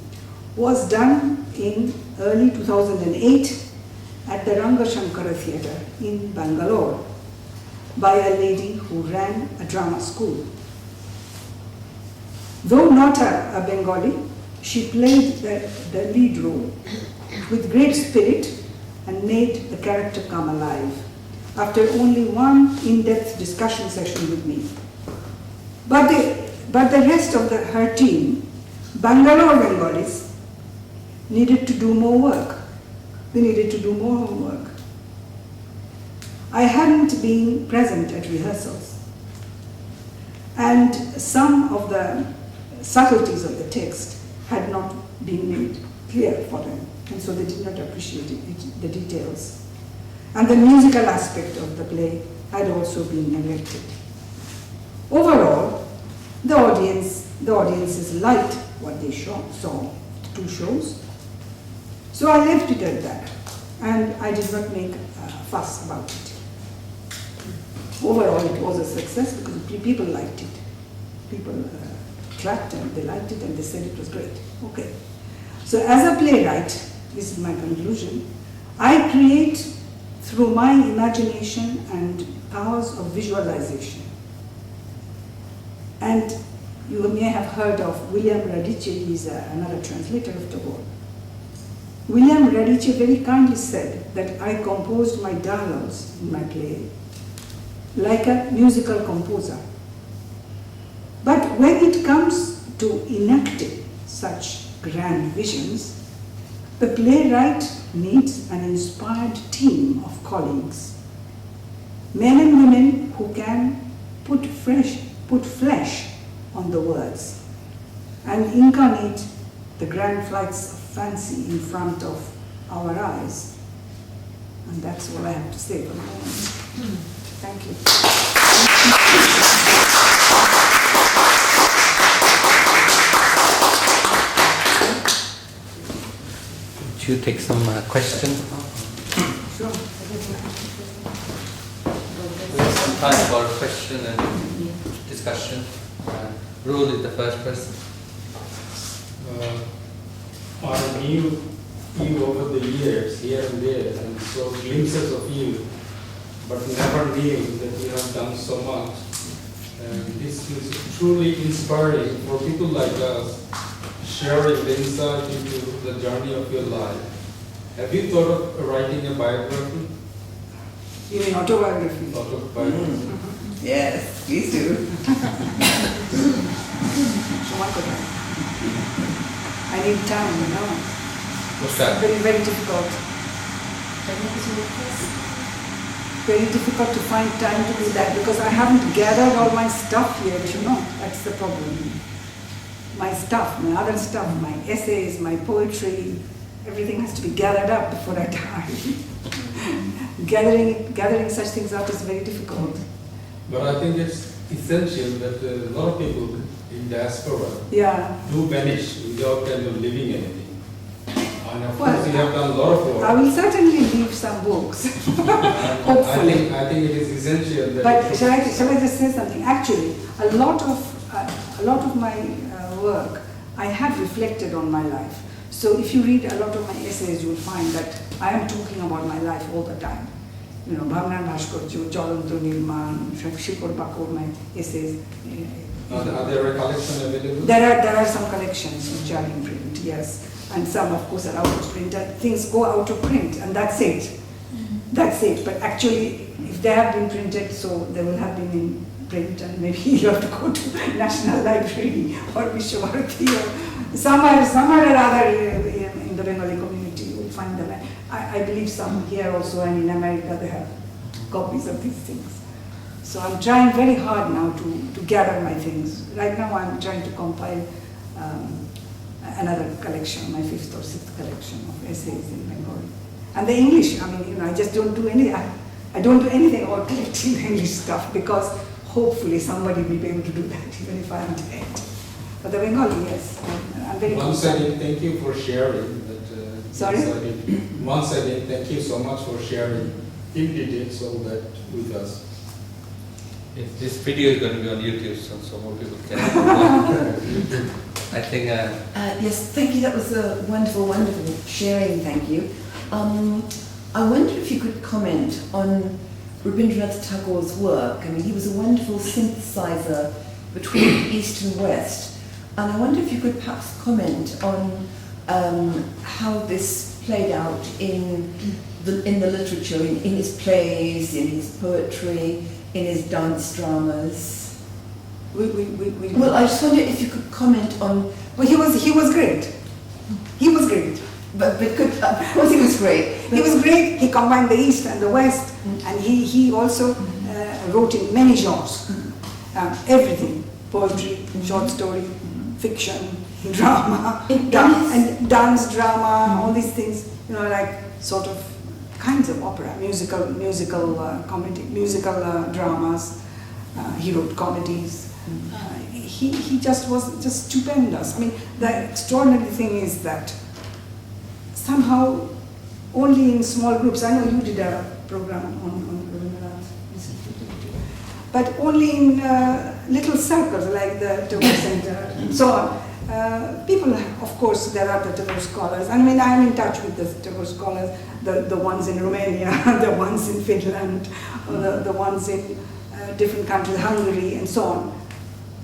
was done in early 2008 at the Rangashankara Theatre in Bangalore by a lady who ran a drama school. Though not a Bengali, she played the lead role with great spirit and made the character come alive after only one in-depth discussion session with me. But the rest of her team, Bangalore Bengalis, needed to do more work. They needed to do more homework. I hadn't been present at rehearsals, and some of the subtleties of the text had not been made clear for them, and so they did not appreciate the details. And the musical aspect of the play had also been neglected. Overall, the audiences liked what they saw, the two shows. So I left it at that, and I did not make a fuss about it. Overall, it was a success because people liked it. People clapped and they liked it and they said it was great. Okay. So as a playwright, this is my conclusion, I create through my imagination and powers of visualization. And you may have heard of William Radice, he's another translator of Tagore. William Radice very kindly said that I composed my dialogues in my play like a musical composer. But when it comes to enacting such grand visions, the playwright needs an inspired team of colleagues, men and women who can put flesh on the words and incarnate the grand flights of fancy in front of our eyes. And that's all I have to say for the moment. Thank you. Would you take some questions? Sure. We have some time for question and discussion. Rule is the first person. I knew you over the years, here and there, and saw glimpses of you, but never knew that you have done so much. And this is truly inspiring for people like us, sharing the insight into the journey of your life. Have you thought of writing a biography? You mean autobiography? Autobiography. Yes, please do. I need time, you know. What's that? Very, very difficult. Very difficult to find time to do that because I haven't gathered all my stuff yet, you know. That's the problem. My stuff, my other stuff, my essays, my poetry, everything has to be gathered up before I die. Gathering such things up is very difficult. But I think it's essential that a lot of people in diaspora do vanish without kind of leaving anything. And of course you have done a lot of work. I will certainly leave some books. Hopefully. I think it is essential that. But shall I just say something? Actually, a lot of my work, I have reflected on my life. So if you read a lot of my essays, you will find that I am talking about my life all the time. You know, Bhavnan Bhaskarju, Jalantru Nirman, Shikor Bakur, my essays. Are there a collection available? There are some collections which are in print, yes. And some, of course, are out of print. And things go out of print, and that's it. That's it. But actually, if they have been printed, so they will have been in print, and maybe you have to go to National Library or Vishwabharati or somewhere or other in the Bengali community, you will find them. I believe some here also, and in America they have copies of these things. So I'm trying very hard now to gather my things. Right now I'm trying to compile another collection, my 5th or 6th collection of essays in Bengali. And the English, I mean, you know, I just don't do any, I don't do anything about collecting the English stuff because hopefully somebody will be able to do that even if I'm dead. But the Bengali, yes, I'm very Once again, thank you for sharing that. Sorry? Once again, thank you so much for sharing in details all that with us. If this video is going to be on YouTube, so more people can. I think. Yes, thank you. That was a wonderful, wonderful sharing. Thank you. I wonder if you could comment on Rabindranath Tagore's work. I mean, he was a wonderful synthesizer between East and West. And I wonder if you could perhaps comment on how this played out in the literature, in his plays, in his poetry, in his dance dramas. Well, I just wonder if you could comment on. he was great. He was great. But good, of course he was great. He was great. He combined the East and the West, and he also wrote in many genres, everything: poetry, short story, fiction, drama, and dance, drama, all these things. You know, like sort of kinds of opera, musical comedy, musical dramas. He wrote comedies. He just was just stupendous. I mean, the extraordinary thing is that somehow only in small groups. I know you did a program on Rabindranath recently, but only in little circles like the Tagore Center and so on. People, of course, there are the Tagore scholars. I mean, I am in touch with the Tagore scholars, the ones in Romania, the ones in Finland, or the ones in different countries, Hungary, and so on.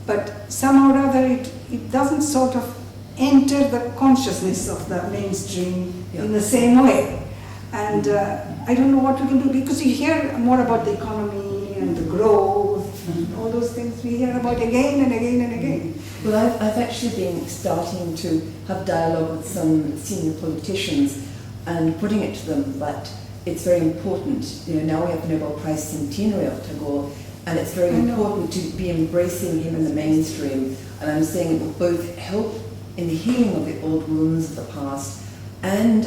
But somehow or other, it doesn't sort of enter the consciousness of the mainstream in the same way. And I don't know what we can do, because you hear more about the economy and the growth and all those things we hear about again and again and again. Well, I've actually been starting to have dialogue with some senior politicians and putting it to them that it's very important. You know, now we have the Nobel Prize centenary of Tagore, and it's very important to be embracing him in the mainstream. And I'm saying it will both help in the healing of the old wounds of the past, and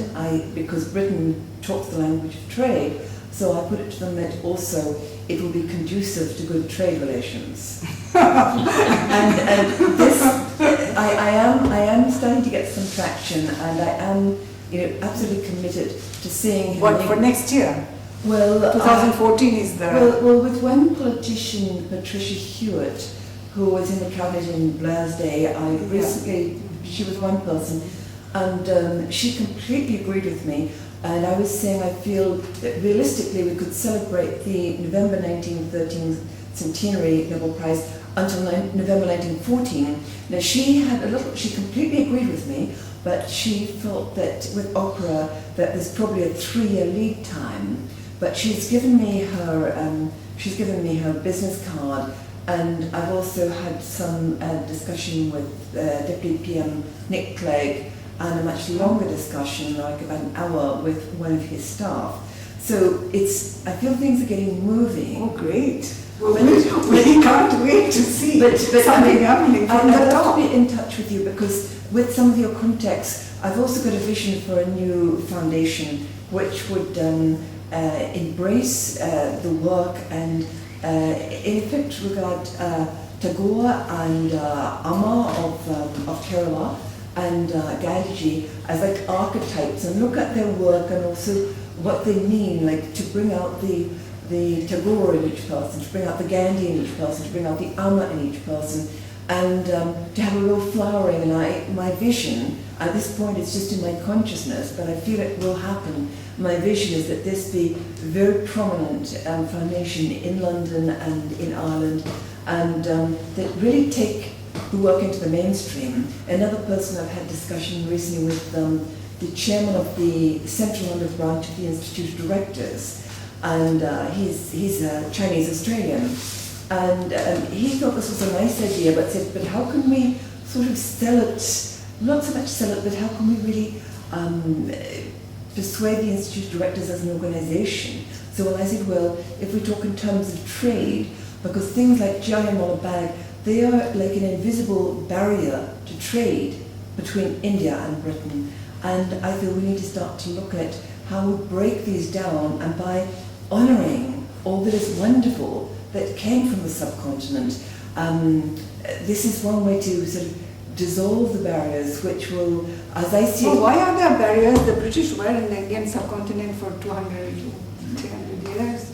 because Britain talks the language of trade, so I put it to them that also it will be conducive to good trade relations. and this, I am starting to get some traction, and I am, absolutely committed to seeing him. What, for next year? Well, 2014 is the... Well, with one politician, Patricia Hewitt, who was in the cabinet in Blair's day, she was one person, and she completely agreed with me. And I was saying I feel that realistically we could celebrate the November 1913 centenary Nobel Prize until November 1914. Now she completely agreed with me, but she felt that with opera that there's probably a 3-year lead time. But she's given me her business card, and I've also had some discussion with Deputy PM Nick Clegg, and a much longer discussion, like about an hour, with one of his staff. So I feel things are getting moving. Oh, great. Well, we can't wait to see something happening from the I'd top. love to be in touch with you, because with some of your contacts, I've also got a vision for a new foundation which would embrace the work and in effect regard Tagore and Amma of Kerala and Gandhiji as like archetypes, and look at their work and also what they mean, like to bring out the Tagore in each person, to bring out the Gandhi in each person, to bring out the Amma in each person, and to have a real flowering. And my vision, at this point it's just in my consciousness, but I feel it will happen. My vision is that this be a very prominent foundation in London and in Ireland, and that really take the work into the mainstream. Another person I've had discussion recently with the chairman of the Central London branch of the Institute of Directors, and he's a Chinese Australian, and he thought this was a nice idea, but said, but how can we sort of sell it, not so much sell it, but how can we really persuade the Institute of Directors as an organisation? So I said, well, if we talk in terms of trade, because things like Jallianwala Bagh, they are like an invisible barrier to trade between India and Britain. And I feel we need to start to look at how we break these down, and by honouring all that is wonderful that came from the subcontinent, this is one way to sort of dissolve the barriers, which will, as I see... Oh, why are there barriers? The British were in the Indian subcontinent for 200, 300 years.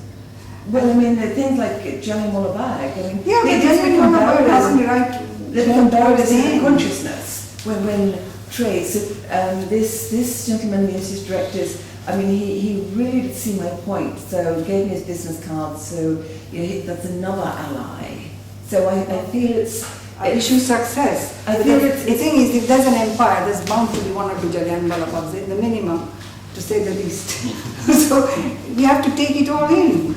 Well, I mean, things like Jallianwala Bagh, I mean, yeah, they just become barriers. They become barriers in consciousness when trade. So this gentleman, the Institute of Directors, I mean, he really did see my point. So gave me his business card. So that's another ally. So I feel it's. I wish you success. I feel the thing is, if there's an empire, there's bound to be one or two Jallianwala Baghs, in the minimum, to say the least. So we have to take it all in,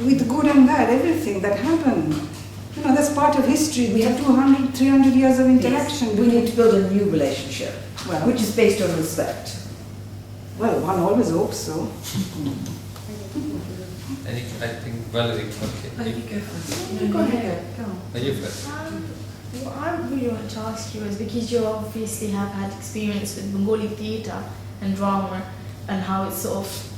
with good and bad, everything that happened. That's part of history. We have 200, 300 years of interaction. Yes. We need to build a new relationship. Well, which is based on respect. well, one always hopes so. I think Valerie, okay. You go first. No, go ahead. Are you first? What I really want to ask you is, because you obviously have had experience with Bengali theatre and drama and how it's sort of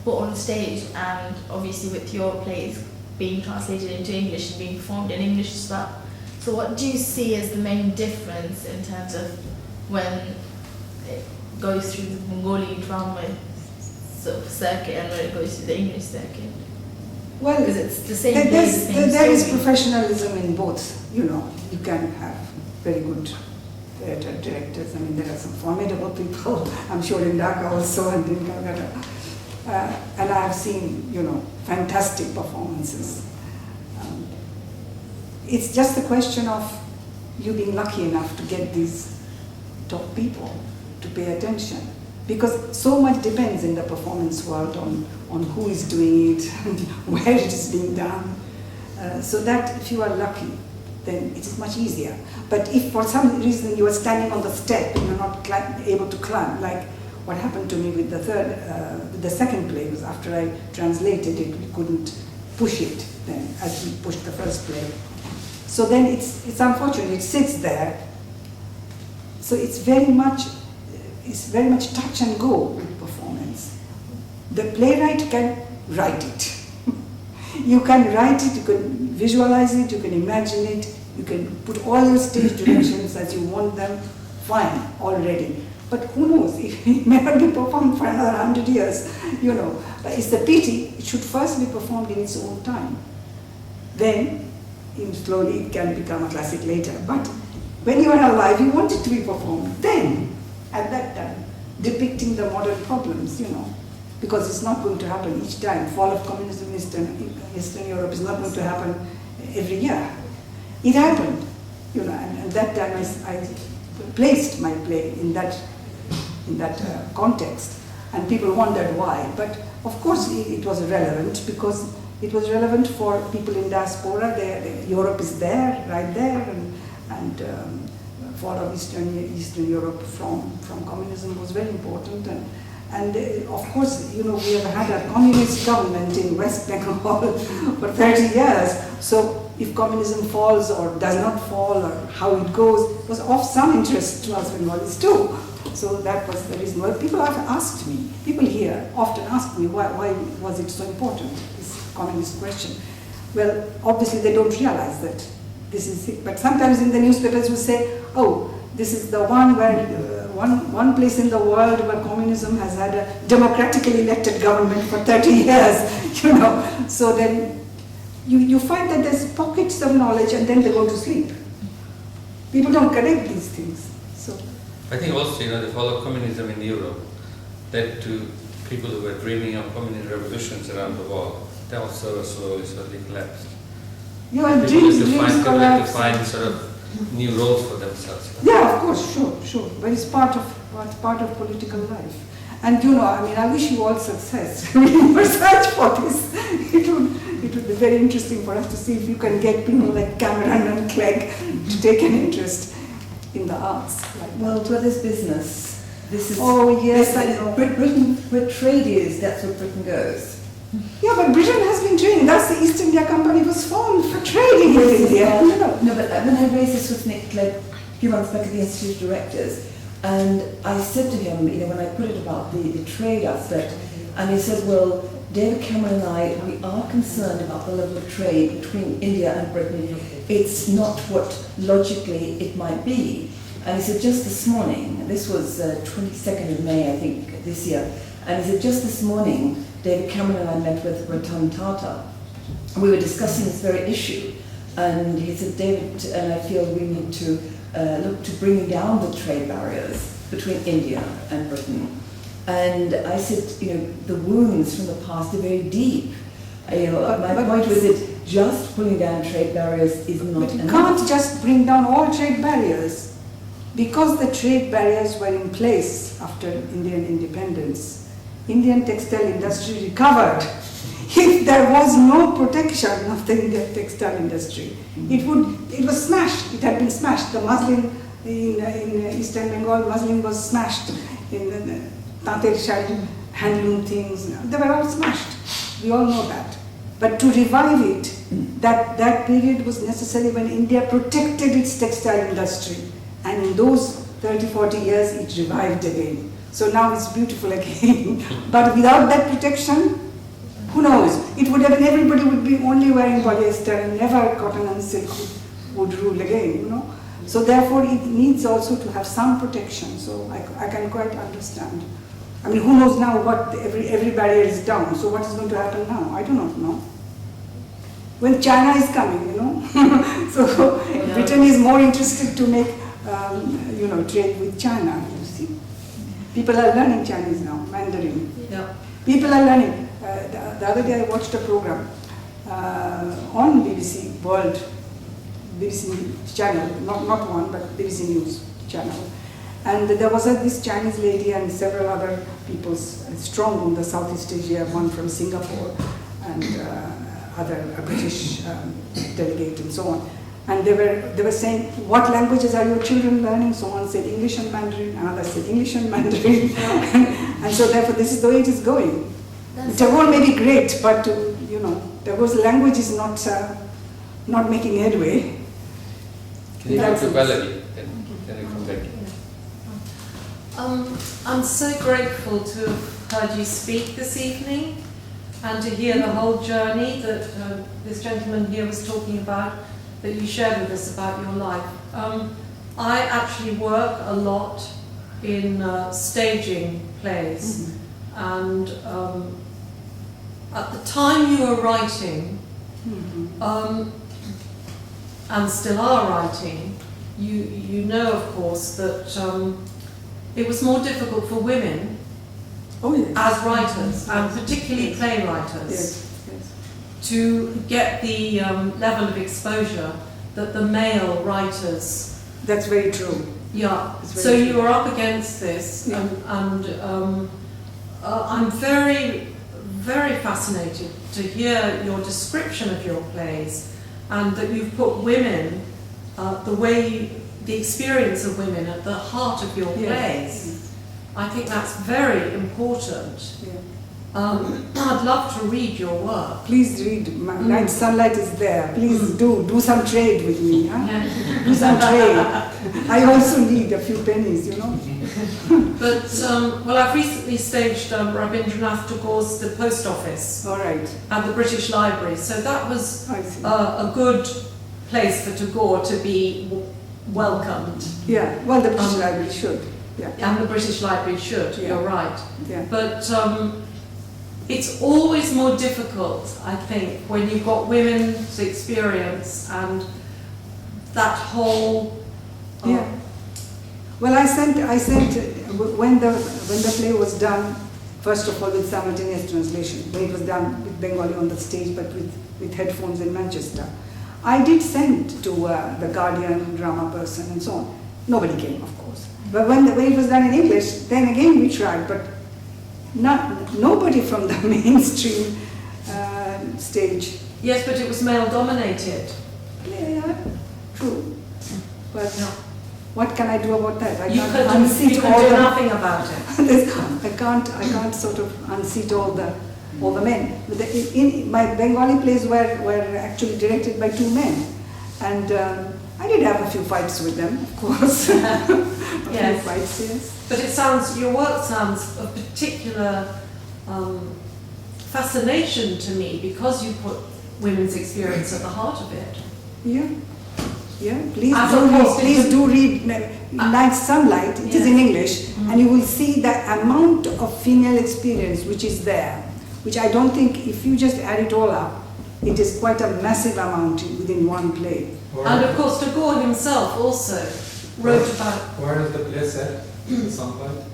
put on stage, and obviously with your plays being translated into English and being performed in English as well. So what do you see as the main difference in terms of when it goes through the Bengali drama sort of circuit and when it goes through the English circuit? Well, Because it's the same there- play, the same there is story. professionalism in both. You know, you can have very good theatre directors. I mean, there are some formidable people, I'm sure in Dhaka also and in Calcutta. And I have seen, you know, fantastic performances. It's just a question of you being lucky enough to get these top people to pay attention. Because so much depends in the performance world on who is doing it and where it is being done. So that if you are lucky, then it is much easier. But if for some reason you are standing on the step and you're not able to climb, like what happened to me with the second play, was after I translated it, we couldn't push it then as we pushed the first play. So then it's unfortunate, it sits there. So it's very much touch and go with performance. The playwright can write it. You can write it, you can visualize it, you can imagine it, you can put all your stage directions as you want them, fine, all ready. But who knows, it may not be performed for another 100 years, you know. But it's the pity, it should first be performed in its own time. Then, slowly it can become a classic later. But when you are alive, you want it to be performed then, at that time, depicting the modern problems, you know. Because it's not going to happen each time. Fall of communism in Eastern Europe is not going to happen every year. It happened, you know, and that time I placed my play in that context, and people wondered why. But of course it was relevant, because it was relevant for people in diaspora. Europe is there, right there, and fall of Eastern Europe from communism was very important. And of course, you know, we have had a communist government in West Bengal for 30 years. So if communism falls or does not fall, or how it goes, was of some interest to us Bengalis too. So that was the reason. Well, people have asked me, people here often ask me, why was it so important, this communist question? Well, obviously they don't realize that this is it. But sometimes in the newspapers we say, oh, this is the one where one place in the world where communism has had a democratically elected government for 30 years, you know. So then you find that there's pockets of knowledge and then they go to sleep. People don't connect these things. So I think also, you know, the fall of communism in Europe led to people who were dreaming of communist revolutions around the world. They also slowly collapsed. you have People dreams, had to dreams people had to collapse. find sort of new roles for themselves. Yeah, of course, sure. But it's part of political life. And you know, I mean, I wish you all success in your search for this. It would be very interesting for us to see if you can get people like Cameron and Clegg to take an interest in the arts. Well, brothers' business. This is. Oh, yes, this I is- know. Britain, where trade is, that's where Britain goes. Yeah, but Britain has been trading. That's the East India Company was formed for trading with India. You know. No, but when I raised this with Nick Clegg a few months back at the Institute of Directors, and I said to him, you know, when I put it about the trade aspect, and he said, well, David Cameron and I, we are concerned about the level of trade between India and Britain. It's not what logically it might be. And he said, just this morning, this was 22nd of May, I think, this year, and he said, just this morning, David Cameron and I met with Ratan Tata. We were discussing this very issue, and he said, David and I feel we need to look to bringing down the trade barriers between India and Britain. And I said, you know, the wounds from the past are very deep. You know, my point was that just pulling down trade barriers is not But you enough. can't just bring down all trade barriers. Because the trade barriers were in place after Indian independence, Indian textile industry recovered. If there was no protection of the Indian textile industry, it was smashed. It had been smashed. The muslin in Eastern Bengal, Muslim was smashed. In Tater Shari, handloom things, they were all smashed. We all know that. But to revive it, that period was necessary when India protected its textile industry. And in those 30, 40 years, it revived again. So now it's beautiful again. But without that protection, who knows? It would have been, everybody would be only wearing polyester and never cotton and silk would rule again, you know. So therefore, it needs also to have some protection. So I can quite understand. I mean, who knows now what every barrier is down. So what is going to happen now? I do not know. When China is coming, you know. So Britain is more interested to make, you know, trade with China. You see, people are learning Chinese now, Mandarin. Yeah. People are learning. The other day I watched a program on BBC World, BBC channel, not one, but BBC News channel. And there was this Chinese lady and several other people strong in the Southeast Asia, one from Singapore and a British delegate and so on. And they were saying, what languages are your children learning? So one said English and Mandarin, another said English and Mandarin. And so therefore this is the way it is going. Tagore may be great, but you know, Tagore's language is not making headway. Can you go to Valerie? Then you come back. I'm so grateful to have heard you speak this evening and to hear the whole journey that this gentleman here was talking about, that you shared with us about your life. I actually work a lot in staging plays, and at the time you were writing, and still are writing, you know, of course, that it was more difficult for women as writers, and particularly playwriters, to get the level of exposure that the male writers. That's very true. Yeah. It's very So true. you were up against this, and I'm very, very fascinated to hear your description of your plays, and that you've put women, the experience of women at the heart of your plays. I think that's very important. Yeah. I'd love to read your work. Please read. Night Sunlight is there. Please do some trade with me. Huh? Yeah. Do some trade. I also need a few pennies, you know. But, well, I've recently staged Rabindranath Tagore's The Post Office All right. at the British Library, so that was I see. a good place for Tagore to be welcomed. Yeah. Well, the British Library should. Yeah. And the British Library should, Yeah. you're right. Yeah. But it's always more difficult, I think, when you've got women's experience and that whole... Yeah. Well, I sent when the play was done, first of all with simultaneous translation, when it was done with Bengali on the stage but with headphones in Manchester, I did send to the Guardian drama person and so on. Nobody came, of course. But when it was done in English, then again we tried, but nobody from the mainstream stage. Yes, but it was male-dominated. Yeah, true. But what can I do about that? I You can't could unseat do all the nothing about it. I can't sort of unseat all the men. My Bengali plays were actually directed by two men, and I did have a few fights with them, of course. Yes. Few fights, yes. But your work sounds of particular fascination to me because you put women's experience at the heart of it. Yeah. Yeah, As please do read Night Sunlight. It is in English, and you will see the amount of female experience which is there, which I don't think, if you just add it all up, it is quite a massive amount within one play. And of course, Tagore himself also wrote about... Where is the play set? Sunlight?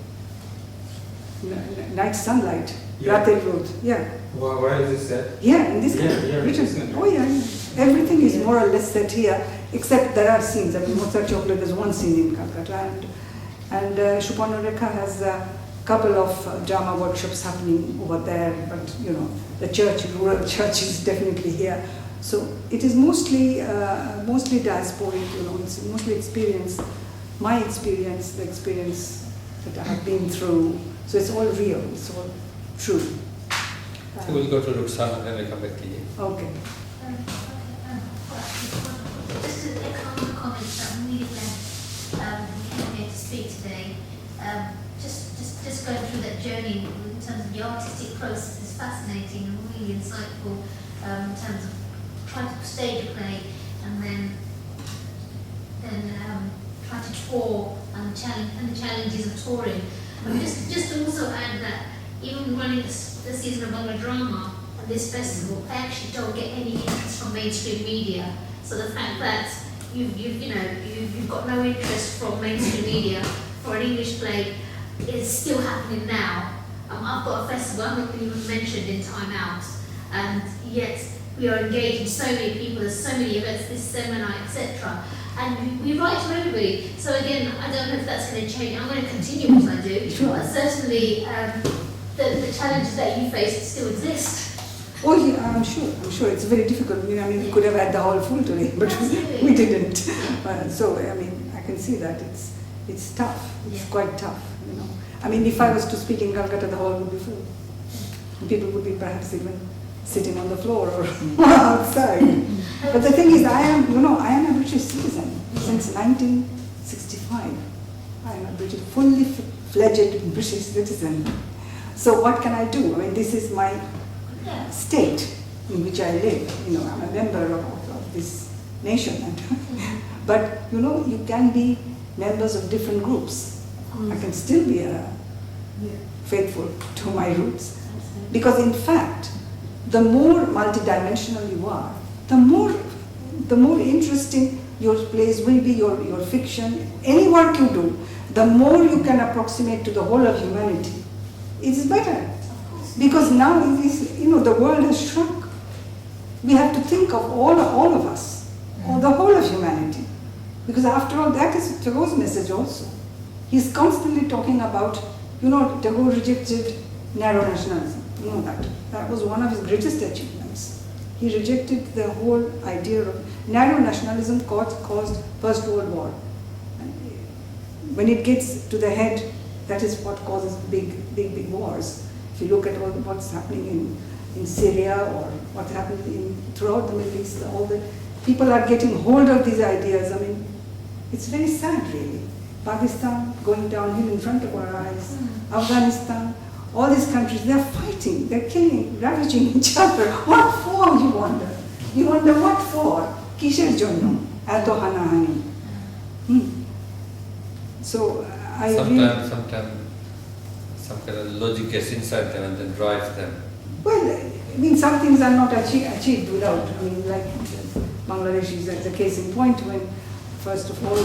Night Sunlight, Yeah. Ratel Road, yeah. Where is it set? Yeah, in this Yeah, country. yeah, Britain. this country. Oh yeah, everything is more or less set here, except there are scenes. I mean, Mozart Chocolate is one scene in Calcutta, and Shupanoreka has a couple of drama workshops happening over there, but you know, the rural church is definitely here. So it is mostly diasporic, you know, it's mostly experience my experience, the experience that I have been through. So it's all real, it's all true. So we'll go to Ruxana and then we'll come back to you. Okay. Just to echo on the comments, I'm really glad you came here to speak today. Just going through that journey in terms of the artistic process is fascinating and really insightful in terms of trying to stage a play and then try to tour and the challenges of touring. Just to also add that even running the season of Bangla drama and this festival, I actually don't get any interest from mainstream media. So the fact that you've got no interest from mainstream media for an English play is still happening now. I've got a festival I've not even mentioned in Time Out, and yet we are engaging so many people. There's so many events, this seminar, etc. And we write to everybody. So again, I don't know if that's going to change. I'm going to continue what I do, but certainly the challenges that you face still exist. Oh yeah, I'm sure it's very difficult. I mean, we could have had the hall full today, but we didn't. So I mean, I can see that it's tough. It's quite tough, you know. I mean, if I was to speak in Calcutta, the hall would be full. People would be perhaps even sitting on the floor or outside. But the thing is, I am a British citizen since 1965. I am a fully fledged British citizen. So what can I do? I mean, this is my state in which I live. You know, I'm a member of this nation. But you can be members of different groups. I can still be faithful to my roots. Because in fact, the more multidimensional you are, the more interesting your plays will be, your fiction, any work you do, the more you can approximate to the whole of humanity. It's better. Because now the world has shrunk. We have to think of all of us, or the whole of humanity. Because after all, that is Tagore's message also. He's constantly talking about, Tagore rejected narrow nationalism. You know that. That was one of his greatest achievements. He rejected the whole idea of narrow nationalism caused First World War. And when it gets to the head, that is what causes big wars. If you look at what's happening in Syria or what happened throughout the Middle East, all the people are getting hold of these ideas. I mean, it's very sad, really. Pakistan going downhill in front of our eyes. Afghanistan, all these countries, they're fighting, they're killing, ravaging each other. What for, you wonder? You wonder what for? Kisher jonno, eto hanahani. So I sometimes some kind of logic gets inside them and then drives them. Well, I mean, some things are not achieved without. I mean, like Bangladesh is the case in point when, first of all,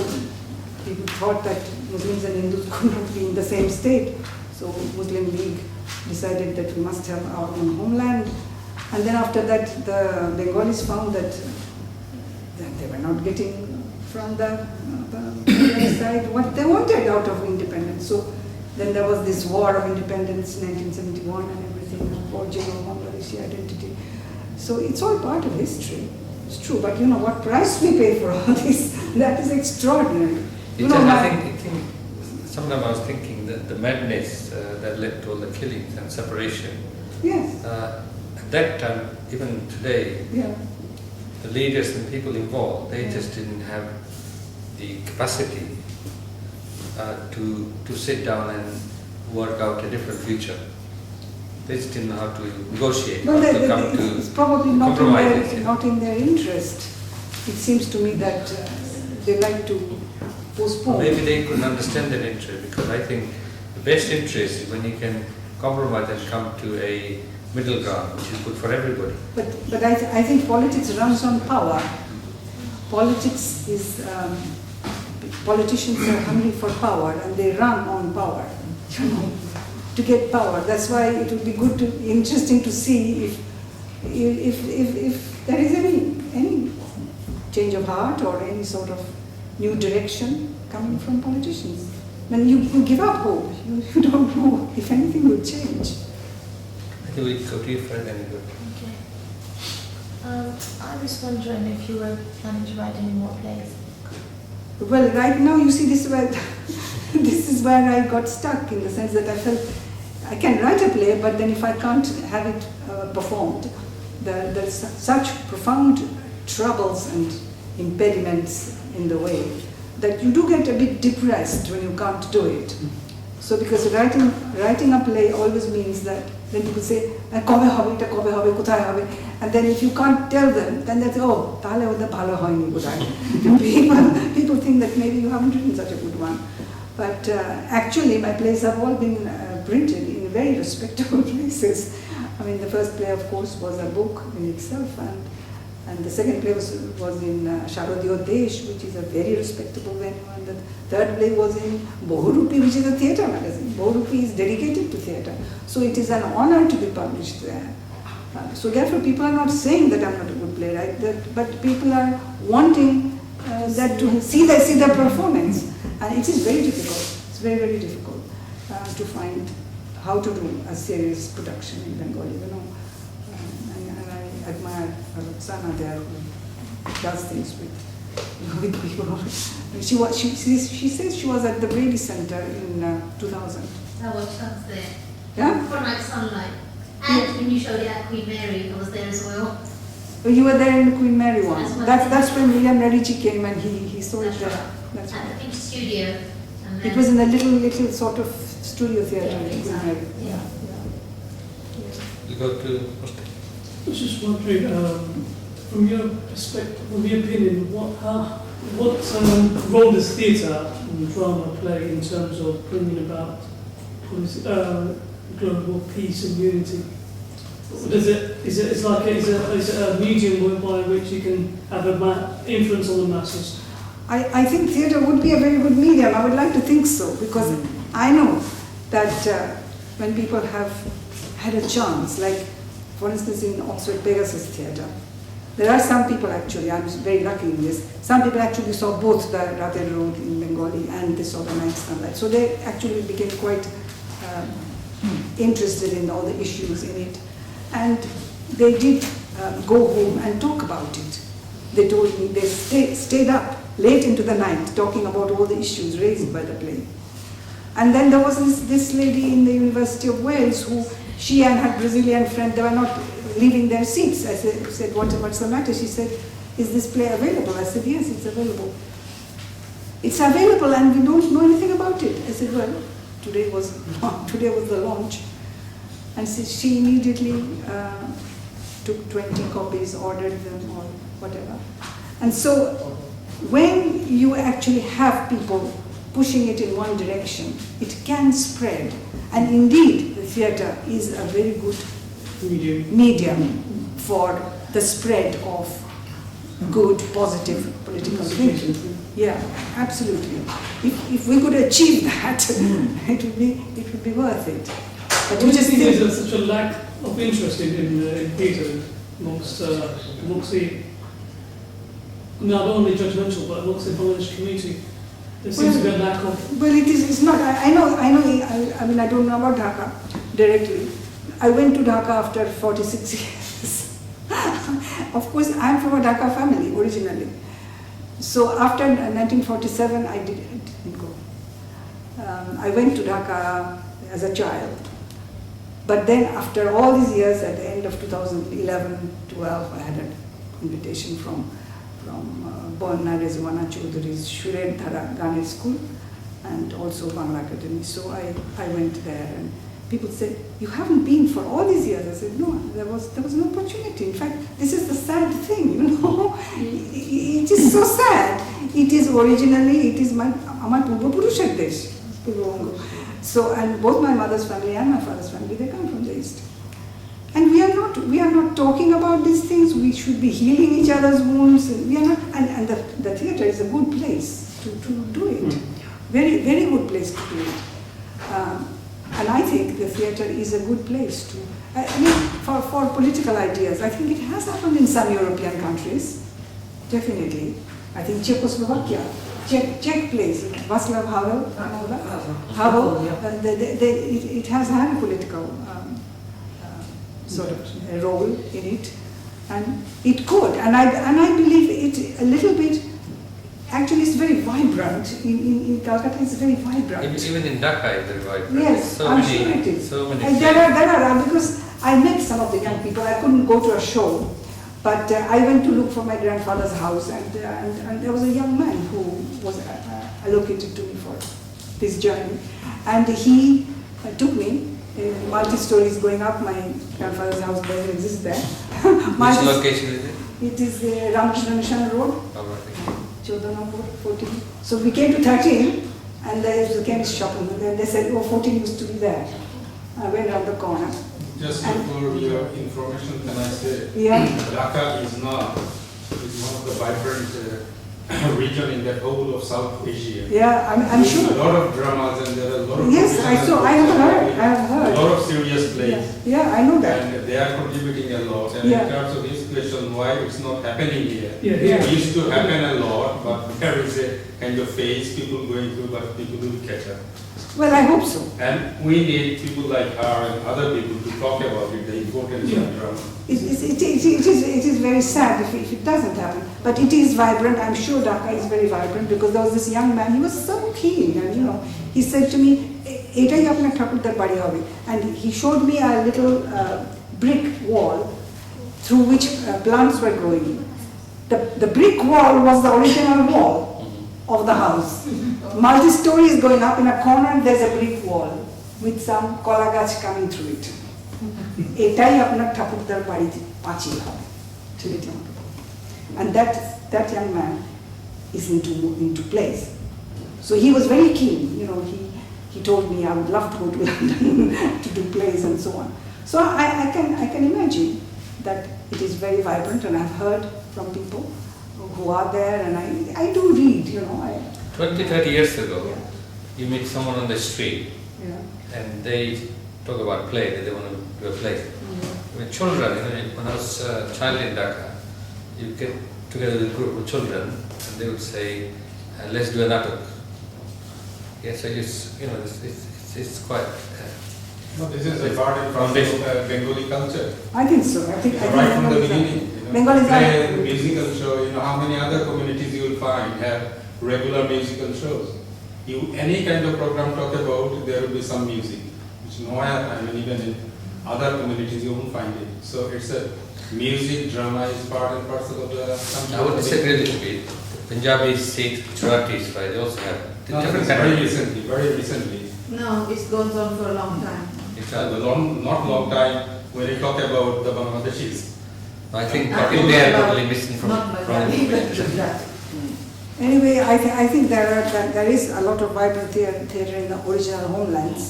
people thought that Muslims and Hindus could not be in the same state. So Muslim League decided that we must have our own homeland. And then after that, the Bengalis found that they were not getting from the other side what they wanted out of independence. So then there was this war of independence, 1971 and everything, forging of Bangladeshi identity. So it's all part of history. It's true, but what price we pay for all this, that is extraordinary. I think sometimes I was thinking that the madness that led to all the killings and separation. Yes. At that time, even today, the leaders and people involved, they just didn't have the capacity to sit down and work out a different future. They just didn't know how to negotiate, Well, how to come to it's probably not compromise. in their interest. It seems to me that they like to postpone. Maybe they couldn't understand that interest, because I think the best interest is when you can compromise and come to a middle ground, which is good for everybody. But I think politics runs on power. Politics is, politicians are hungry for power and they run on power, to get power. That's why it would be interesting to see if there is any change of heart or any sort of new direction coming from politicians. When you give up hope, you don't know if anything will change. I think we'll go to you first, then we'll go. Okay. I was wondering if you were planning to write any more plays. Well, right now, you see, this is where this is where I got stuck, in the sense that I felt I can write a play, but then if I can't have it performed, there's such profound troubles and impediments in the way that you do get a bit depressed when you can't do it. So because writing a play always means that when people say, "Kobe hobe, eta kobe hobe, kothay hobe," and then if you can't tell them, then they say, "Oh, tahole oda bhalo hoyni bodhoy." People think that maybe you haven't written such a good one. But actually, my plays have all been printed in very respectable places. I mean, the first play, of course, was a book in itself, and the second play was in Sharodiyo Desh, which is a very respectable venue, and the third play was in Bohurupi, which is a theatre magazine. Bohurupi is dedicated to theatre, so it is an honor to be published there. So therefore, people are not saying that I'm not a good playwright, but people are wanting that to see the performance, and it is very difficult. It's very, very difficult to find how to do a serious production in Bengali, you know. And I admire Roxana there, who does things with people. She says she was at the Brady Center in 2000. I was there. Yeah? For Night Sunlight. And when you showed it at Queen Mary, I was there as well. Oh, you were there in the Queen Mary one. That's That's when William Radici came and he saw it there. That's At right. the Pink Studio. And It was in a little sort of studio theatre Yeah, in Queen exactly. Mary. Yeah. You go to I was just wondering, from your perspective, from your opinion, what role does theatre and drama play in terms of bringing about global peace and unity? Is it a medium by which you can have influence on the masses? I think theatre would be a very good medium. I would like to think so, because I know that when people have had a chance, like for instance in Oxford Pegasus Theatre, there are some people actually, I'm very lucky in this, some people actually saw both the Ratel Road in Bengali and they saw the Night Sunlight. So they actually became quite interested in all the issues in it. And they did go home and talk about it. They told me they stayed up late into the night talking about all the issues raised by the play. And then there was this lady in the University of Wales who, she and her Brazilian friend, they were not leaving their seats. I said, what's the matter? She said, is this play available? I said, yes, it's available. It's available and we don't know anything about it. I said, well, today was the launch. And so she immediately took 20 copies, ordered them or whatever. And so when you actually have people pushing it in one direction, it can spread. And indeed, the theatre is a very good medium for the spread of good, positive political thinking. Yeah, absolutely. If we could achieve that, it would be worth it. But Do you think there's such a lack of interest in theatre amongst the, not only judgmental, but amongst the Bangladesh community? There seems to be a lack of... Well, it's not. I know. I mean, I don't know about Dhaka directly. I went to Dhaka after 46 years. Of course, I'm from a Dhaka family originally. So after 1947, I didn't go. I went to Dhaka as a child. But then after all these years, at the end of 2011-12, I had an invitation from Bonna Rezwana Chaudhury's Shured Dhara Ganer School and also Bangla Academy. So I went there and people said, you haven't been for all these years. I said, no, there was no opportunity. In fact, this is the sad thing, you know. It is so sad. It is originally, it is Amar Purva Purushar Desh. So, and both my mother's family and my father's family, they come from the East. And we are not talking about these things. We should be healing each other's wounds. We are not, and the theatre is a good place to do it. Very, very good place to do it. And I think the theatre is a good place to, I mean, for political ideas. I think it has happened in some European countries, definitely. I think Czechoslovakia, Czech plays, Václav Havel, it has had a political sort of a role in it, and it could, and I believe it a little bit actually it's very vibrant. In Calcutta it's very vibrant. Even in Dhaka it's very vibrant. Yes, so I'm many, sure it is. So many And there are, because I met some of the young people. I couldn't go to a show, but I went to look for my grandfather's house, and there was a young man who was allocated to me for this journey, and he took me. Multi-stories going up. My grandfather's house doesn't exist there. Which location is it? It is Ramakrishna Mission Road. Oh, right. 14 number, 14. So we came to 13, and there was a chemist shop, and then they said, oh, 14 used to be there. I went around the corner. Just for your information, can I say, Yeah. Dhaka is one of the vibrant region in the whole of South Asia. Yeah, I'm There's sure. a lot of dramas and there are a lot of Yes, I saw. I have heard. a lot of serious plays. Yeah, I know that. And they are contributing a lot. And Yeah. in terms of this question, why it's not happening here? Yeah, It used to happen a lot, but there is a kind of phase people going through, but people will catch up. Well, I hope so. And we need people like her and other people to talk about it, the importance of drama. It is very sad if it doesn't happen. But it is vibrant. I'm sure Dhaka is very vibrant, because there was this young man, he was so keen, and he said to me, "Etai apna ঠাকুরদার বাড়ি হবে." And he showed me a little brick wall through which plants were growing. The brick wall was the original wall of the house. Multi-story is going up. In a corner there's a brick wall with some kola gach coming through it. এটাই আপনার ঠাকুরদার বাড়িতে পাঁচিল হবে, ছেলেটি আমাকে বলল। And that young man is into plays. So he was very keen, he told me I would love to go to London to do plays and so on. So I can imagine that it is very vibrant, and I've heard from people who are there, and I do read, 20-30 years ago, you meet someone on the street Yeah. and they talk about play, that they want to do a play. When children, when I was a child in Dhaka, you get together with a group of children and they would say, let's do a natak. Yeah, so it's quite... No, this is a part and parcel of Bengali culture. I think so. I think Right from the Bengalis are- beginning. Bengalis Play, are- musical show, how many other communities you will find have regular musical shows. Any kind of program talk about, there will be some music. Which even in other communities you won't find it. So it's a music, drama is part and parcel of the country. I would disagree a little bit. Punjabi, Sikh, Gujaratis, right, they also have No, different very categories. recently. No, it's gone on for a long time. Not long time, when you talk about the Bangladeshis. I think they are totally missing from Not Bengali, but Gujarati. Anyway, I think there is a lot of vibrant theatre in the original homelands.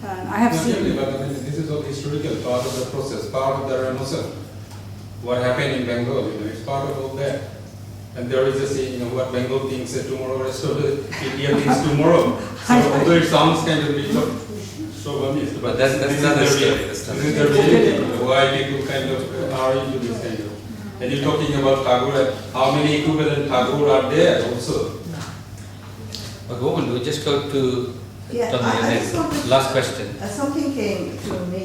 And I have seen. But this is all historical, part of the process, part of the Renaissance. What happened in Bengal, it's part of all that. And there is a saying, what Bengal thinks tomorrow, rest of the India thinks tomorrow. So although it sounds kind of chauvinist, But that's another story. This is the reality, why people kind of are into this kind of. And you're talking about Tagore, how many equivalent Tagore are there also? But what we'll do, just go to Yeah, Tommy, I and just wanted then to- last question. Something came to me,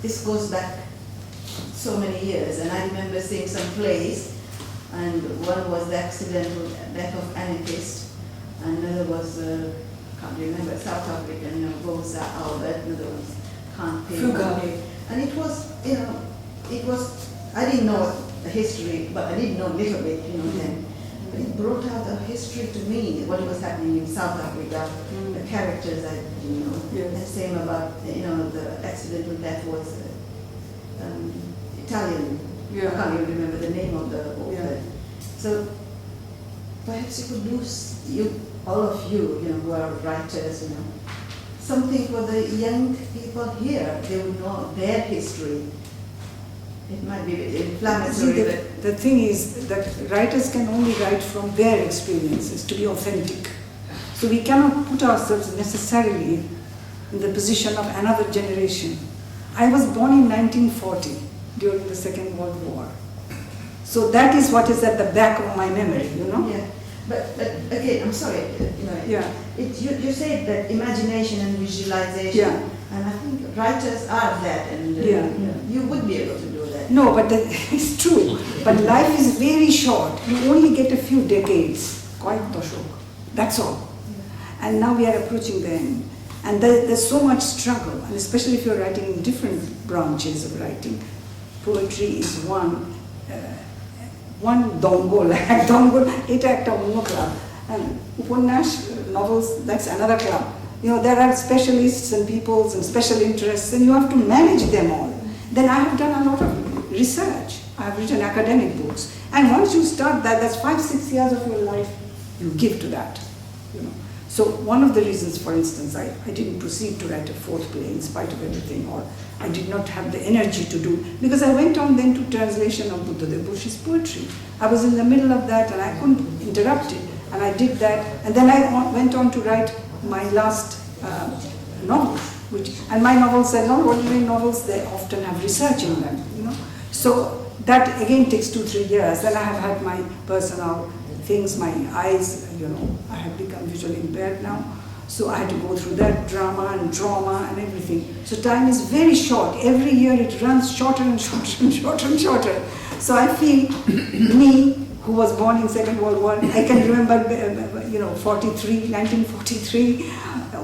this goes back so many years, and I remember seeing some plays, and one was The Accidental Death of Anarchist, and another was, can't remember, South African, Bose, Albert, another was Can't Pay. Fuga. And it was, I didn't know the history, but I did know a little bit, then. But it brought out a history to me, what was happening in South Africa, the characters I didn't know. Yes. And same about, the accidental death was Italian. Yeah. I can't even remember the name of the author. Yeah. So perhaps you could do, all of you, who are writers, something for the young people here. They would know their history. It might be a bit See, inflammatory, but the thing is that writers can only write from their experiences to be authentic. So we cannot put ourselves necessarily in the position of another generation. I was born in 1940 during the Second World War. So that is what is at the back of my memory, yeah. But again, I'm sorry, Yeah. You said that imagination and visualization, Yeah. and I think writers are that, and Yeah. you would be able to do that. No, but it's true. But life is very short. You only get a few decades, quite doshok. That's all. And now we are approaching the end. And there's so much struggle, and especially if you're writing in different branches of writing. Poetry is one dongol. Dongol, এটা একটা অন্য club. And উপন্যাস, novels, that's another club. You know, there are specialists and peoples and special interests, and you have to manage them all. Then I have done a lot of research. I have written academic books. And once you start that, that's 5-6 years of your life you give to that. You know. So one of the reasons, for instance, I didn't proceed to write a fourth play in spite of everything, or I did not have the energy to do, because I went on then to translation of Buddhadeva Bose's poetry. I was in the middle of that and I couldn't interrupt it, and I did that, and then I went on to write my last novel, and my novels are not ordinary novels, they often have research in them, you know. So that again takes 2-3 years. Then I have had my personal things, my eyes, you know, I have become visually impaired now. So I had to go through that drama and trauma and everything. So time is very short. Every year it runs shorter and shorter and shorter and shorter. So I feel me, who was born in Second World War, I can remember, you know, 1943,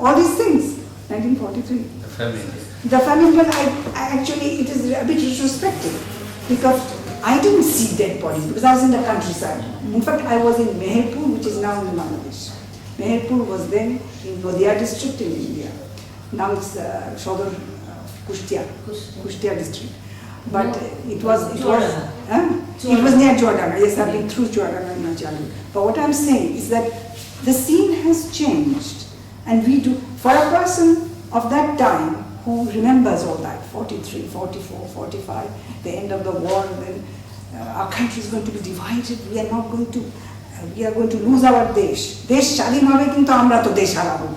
all these things, 1943. The famine. The famine, but I actually, it is a bit retrospective, because I didn't see dead bodies because I was in the countryside. In fact, I was in Meherpur, which is now in Bangladesh. Meherpur was then in Nadia district in India. Now it's Shodor Kushtia district. But it was near Jordan. Yes, I've been through Jordan and Najalu. But what I'm saying is that the scene has changed, and we do, for a person of that time who remembers all that, 43, 44, 45, the end of the war, then our country is going to be divided, we are going to lose our desh. Desh স্বাধীন হবে কিন্তু আমরা তো দেশ হারাবো.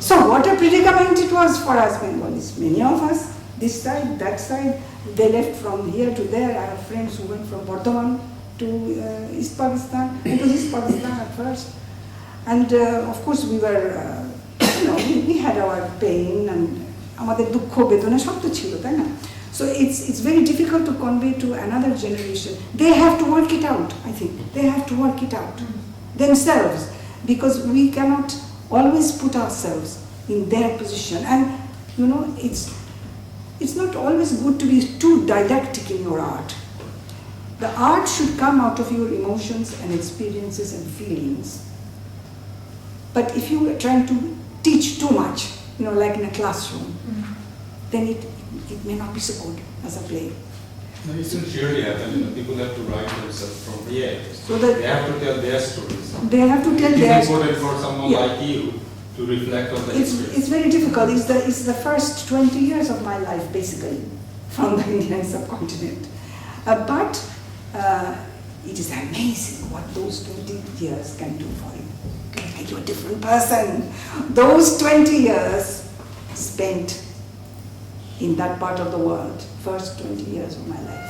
So what a predicament it was for us Bengalis. Many of us, this side, that side, they left from here to there. I have friends who went from Bardhaman to East Pakistan. It was East Pakistan at first. And of course we were, you know, we had our pain and আমাদের দুঃখ বেদনা সব তো ছিল, তাই না? So it's very difficult to convey to another generation. They have to work it out, I think. They have to work it out themselves, because we cannot always put ourselves in their position. And you know, it's not always good to be too didactic in your art. The art should come out of your emotions and experiences and feelings. But if you are trying to teach too much, you know, like in a classroom, then it may not be so good as a play. No, it will surely happen. You know, people have to write themselves from here. So that they have to tell their stories. They have to tell their stories. It's important for someone Yeah. like you to reflect on the history. It's very difficult. It's the first 20 years of my life, basically, from the Indian subcontinent. But it is amazing what those 20 years can do for you. It can make you a different person. Those 20 years spent in that part of the world, first 20 years of my life.